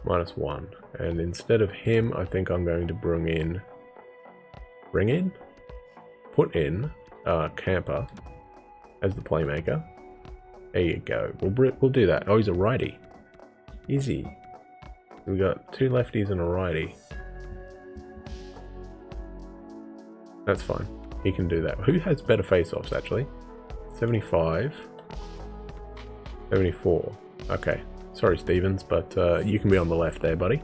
-1. And instead of him, I think I'm going to bring in... Put in Camper as the playmaker. There you go. We'll do that. Oh, he's a righty. Easy. We got 2 lefties and a righty. That's fine. He can do that. Who has better face-offs, actually? 75. 74. Okay. Sorry, Stevens, but you can be on the left there, buddy.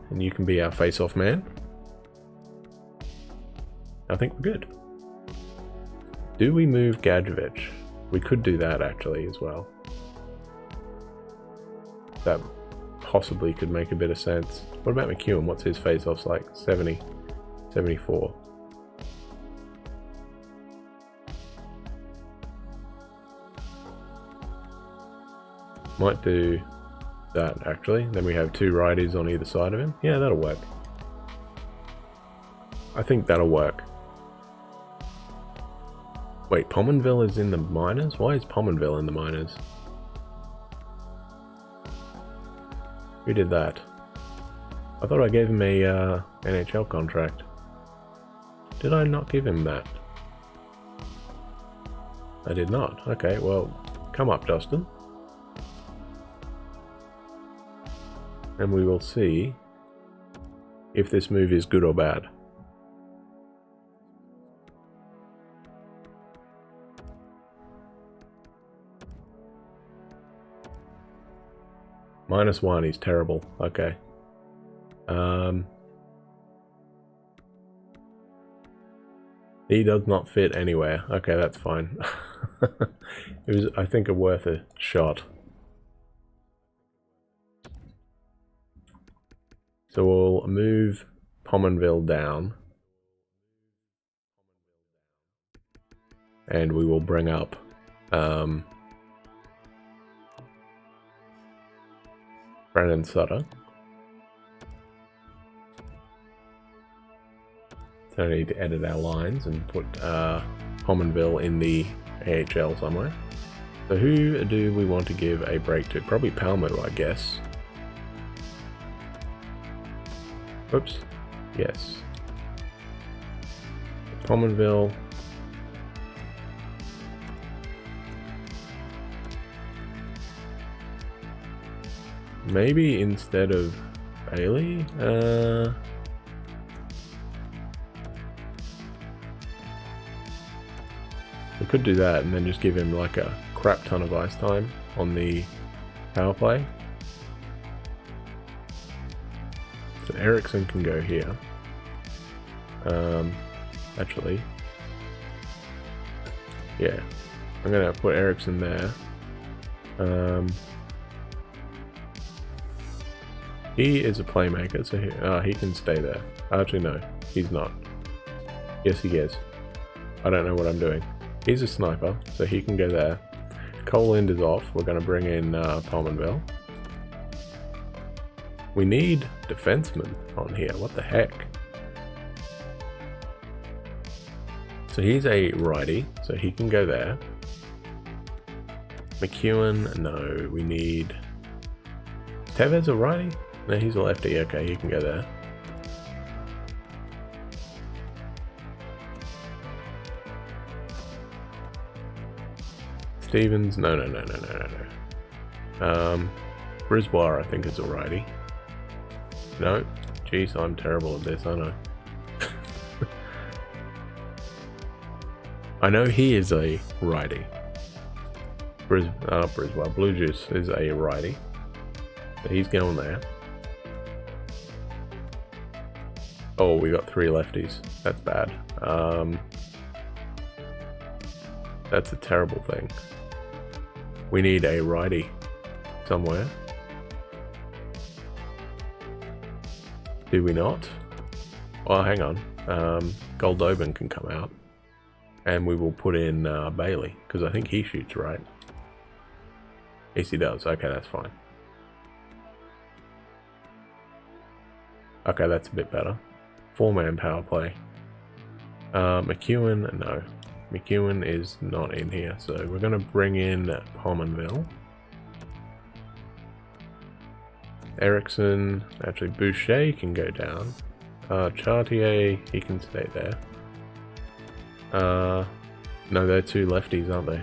And you can be our face-off man. I think we're good. Do we move Gadjevich? We could do that, actually, as well. That possibly could make a bit of sense. What about McEwen? What's his face-offs like? 70. 74. Might do that, actually. Then we have 2 righties on either side of him. Yeah, that'll work. I think that'll work. Wait, Pominville is in the minors? Why is Pominville in the minors? Who did that? I thought I gave him a NHL contract. Did I not give him that? I did not. Okay, well, come up, Dustin. And we will see if this move is good or bad. -1, he's terrible. Okay. He does not fit anywhere. Okay, that's fine. It was, I think, worth a shot. So we'll move Pominville down. And we will bring up Brandon Sutter. So I need to edit our lines and put Pominville in the AHL somewhere. So who do we want to give a break to? Probably Palmer, I guess. Oops. Yes. Pominville. Maybe instead of Bailey? We could do that and then just give him like a crap ton of ice time on the power play. So Eriksson can go here. Actually, yeah, I'm gonna put Eriksson there. He is a playmaker, so he can stay there. Actually, no, he's not. Yes, he is. I don't know what I'm doing. He's a sniper, so he can go there. Coland is off. We're going to bring in Pominville. We need defensemen on here. What the heck? So he's a righty, so he can go there. McEwen, no, we need... Tevez a righty? No, he's a lefty. Okay, he can go there. Stevens, no. Brisbois, I think, is a righty. No, jeez, I'm terrible at this, I know. I know he is a righty. Brisbois, Blue Juice is a righty. So he's going there. Oh, we got 3 lefties. That's bad. That's a terrible thing. We need a righty somewhere. Do we not? Oh, hang on. Goldobin can come out. And we will put in Bailey, because I think he shoots right. Yes, he does. Okay, that's fine. Okay, that's a bit better. 4-man power play. McEwen, no. McEwen is not in here, so we're going to bring in Pominville. Eriksson, actually Boucher can go down. Chartier, he can stay there. No, they're 2 lefties, aren't they?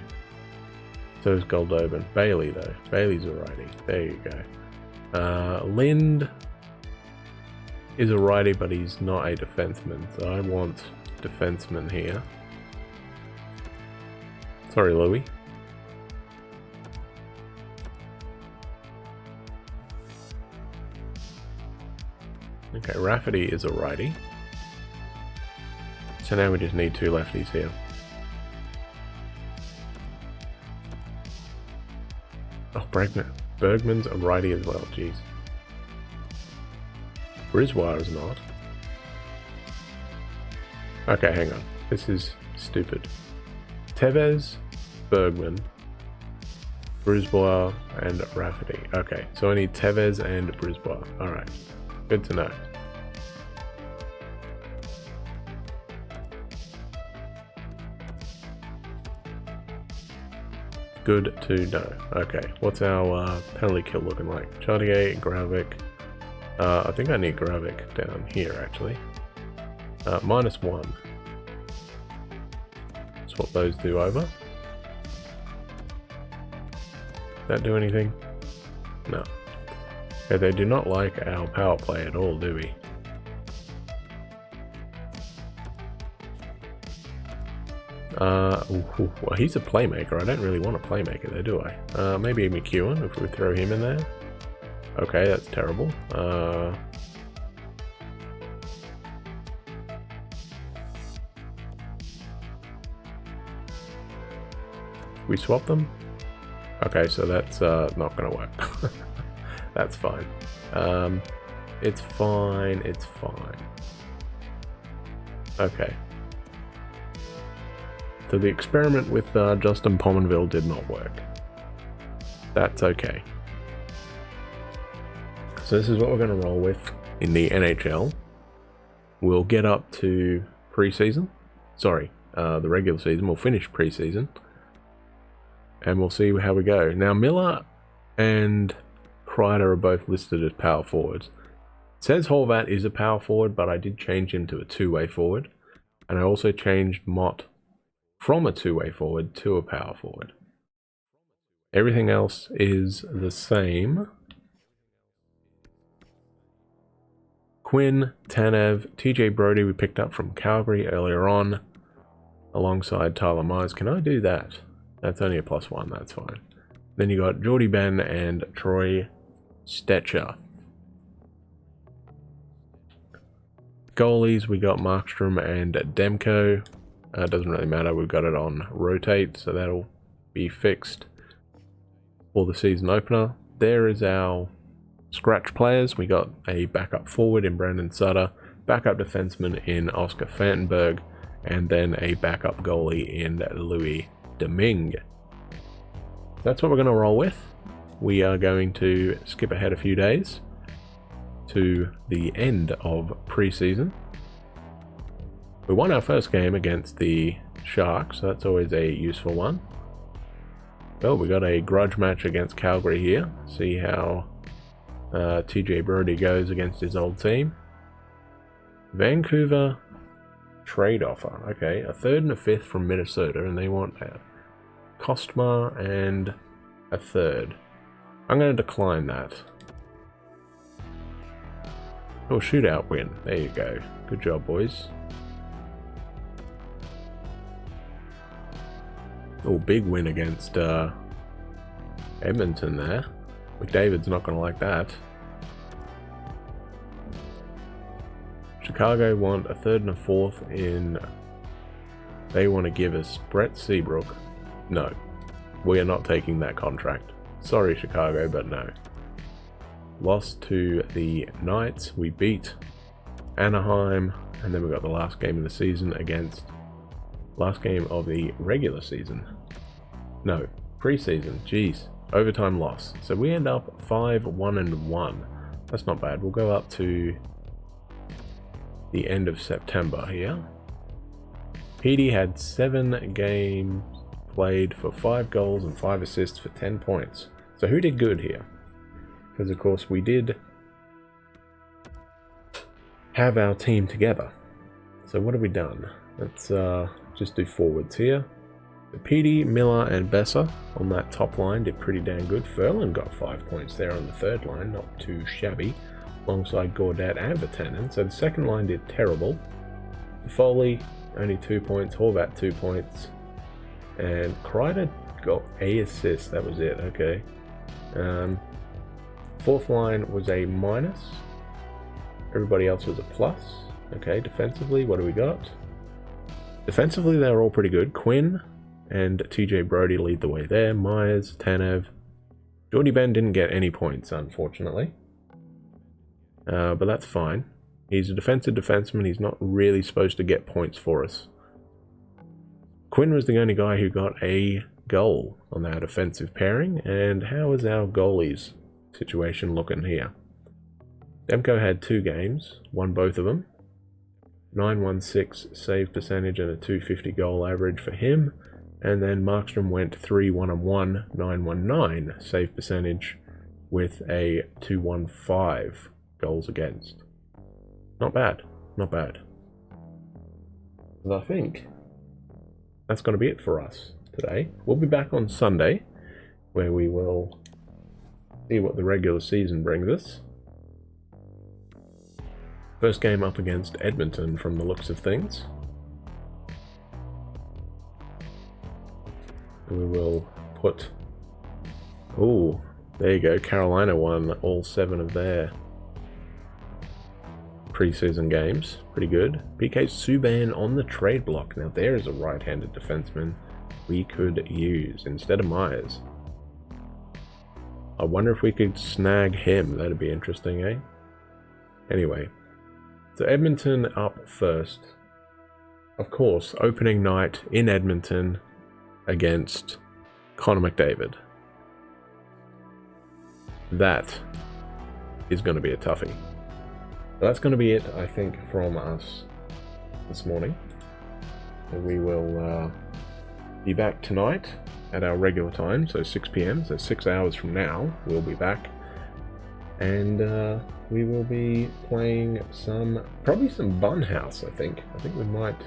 So is Goldobin. Bailey, though. Bailey's a righty. There you go. Lind is a righty, but he's not a defenseman, so I want defenseman here. Sorry, Louis. Okay, Rafferty is a righty. So now we just need 2 lefties here. Oh, Bergman's a righty as well, jeez. Brisbois is not. Okay, hang on. This is stupid. Tevez, Bergman, Brisbois, and Rafferty. Okay, so I need Tevez and Brisbois. Alright, good to know. Good to know. Okay, what's our penalty kill looking like? Chartier, Gravik. I think I need Gravik down here, actually. -1. Swap those 2 over. That do anything? No. Okay, they do not like our power play at all, do we? Well, he's a playmaker. I don't really want a playmaker there, do I? Maybe McEwen, if we throw him in there. Okay, that's terrible. We swap them? Okay, so that's not gonna work. That's fine. It's fine, it's fine. Okay. So the experiment with Justin Pominville did not work. That's okay. So this is what we're going to roll with in the NHL. We'll get up to preseason. Sorry, the regular season. We'll finish preseason. And we'll see how we go. Now, Miller and Kreider are both listed as power forwards. It says Horvat is a power forward, but I did change him to a two-way forward. And I also changed Mott from a two-way forward to a power forward. Everything else is the same. Quinn, Tanev, TJ Brodie we picked up from Calgary earlier on, alongside Tyler Myers. Can I do that? That's only a +1, that's fine. Then you got Jordy Ben and Troy Stetcher. Goalies, we got Markstrom and Demko. Doesn't really matter, we've got it on rotate, so that'll be fixed for the season opener. There is our scratch players. We got a backup forward in Brandon Sutter, backup defenseman in Oscar Fantenberg, and then a backup goalie in Louis Domingue. That's what we're going to roll with. We are going to skip ahead a few days to the end of preseason. We won our first game against the Sharks, so that's always a useful one. Well, we got a grudge match against Calgary here. See how TJ Brodie goes against his old team. Vancouver trade offer. Okay, a 3rd and a 5th from Minnesota, and they want a Kostma and a 3rd. I'm going to decline that. Oh, shootout win. There you go. Good job, boys. Oh, big win against Edmonton there. McDavid's not going to like that. Chicago want a 3rd and a 4th in... They want to give us Brett Seabrook. No, we are not taking that contract. Sorry, Chicago, but no. Lost to the Knights. We beat Anaheim. And then we got the last game of the season against... Last game of the regular season. No, preseason. Jeez. Overtime loss. So we end up 5-1-1. That's not bad. We'll go up to the end of September here. Petey had 7 games played for 5 goals and 5 assists for 10 points. So who did good here? Because of course we did have our team together. So what have we done? Let's just do forwards here. Petey, Miller, and Besser on that top line did pretty damn good. Ferland got 5 points there on the 3rd line, not too shabby, alongside Gaudette and Vatanen. So the 2nd line did terrible. Foley, only 2 points. Horvat, 2 points. And Kreider got a assist. That was it. Okay. 4th line was a minus. Everybody else was a plus. Okay, defensively, what do we got? Defensively, they were all pretty good. Quinn and TJ Brodie lead the way there. Myers, Tanev. Jordy Ben didn't get any points, unfortunately. But that's fine. He's a defensive defenseman. He's not really supposed to get points for us. Quinn was the only guy who got a goal on that offensive pairing. And how is our goalies situation looking here? Demko had 2 games, won both of them. 916 save percentage and a 250 goal average for him. And then Markstrom went 3-1-1, 919 save percentage with a 215 goals against. Not bad, not bad. And I think that's going to be it for us today. We'll be back on Sunday, where we will see what the regular season brings us. First game up against Edmonton from the looks of things. We will put... Oh, there you go. Carolina won all 7 of their preseason games. Pretty good. PK Subban on the trade block. Now there is a right-handed defenseman we could use instead of Myers. I wonder if we could snag him. That'd be interesting, eh? Anyway. So Edmonton up first. Of course, opening night in Edmonton against Connor McDavid. That is going to be a toughie. So that's going to be it, I think, from us this morning. So we will be back tonight at our regular time, so 6 PM, so 6 hours from now, we'll be back. And we will be playing probably some Bunhouse, I think. I think we might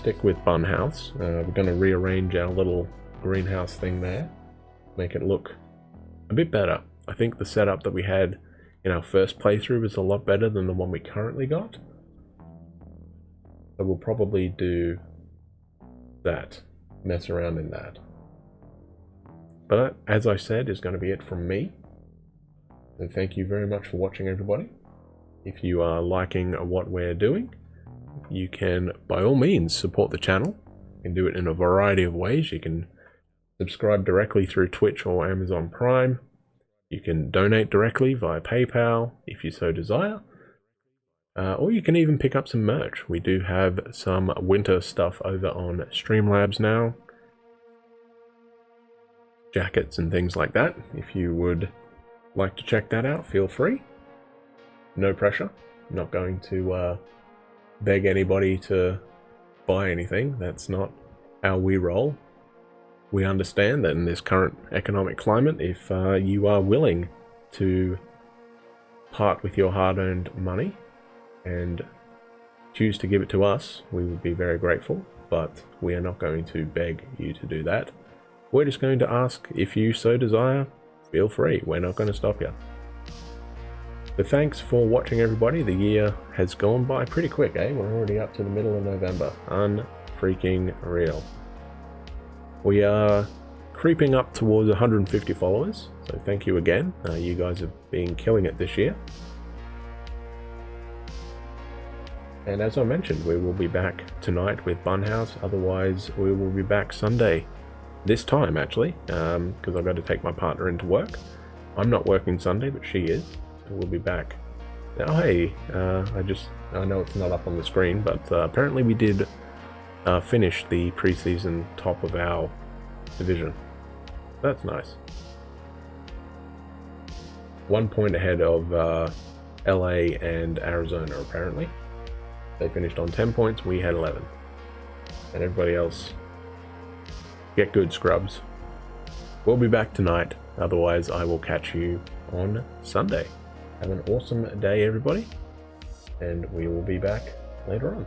stick with Bunhouse. We're going to rearrange our little greenhouse thing there, make it look a bit better. I think the setup that we had in our first playthrough was a lot better than the one we currently got. So we'll probably do that, mess around in that. But that, as I said, is going to be it from me. So thank you very much for watching, everybody. If you are liking what we're doing, you can by all means support the channel. You can do it in a variety of ways. You can subscribe directly through Twitch or Amazon Prime. You can donate directly via PayPal if you so desire. Or you can even pick up some merch. We do have some winter stuff over on Streamlabs now. Jackets and things like that. If you would like to check that out, feel free. No pressure. I'm not going to beg anybody to buy anything. That's not how we roll. We understand that in this current economic climate, if you are willing to part with your hard-earned money and choose to give it to us, we would be very grateful, but we are not going to beg you to do that. We're just going to ask if you so desire, feel free. We're not going to stop you. But thanks for watching, everybody. The year has gone by pretty quick, eh? We're already up to the middle of November. Unfreaking real. We are creeping up towards 150 followers, so thank you again. You guys have been killing it this year. And as I mentioned, we will be back tonight with Bunhouse. Otherwise, we will be back Sunday. This time, actually, because I've got to take my partner into work. I'm not working Sunday, but she is. So we'll be back. Now, hey, I know it's not up on the screen, but apparently we did finish the preseason top of our division. That's nice. 1 point ahead of LA and Arizona, apparently. They finished on 10 points, we had 11. And everybody else, get good, scrubs. We'll be back tonight. Otherwise, I will catch you on Sunday. Have an awesome day, everybody. And we will be back later on.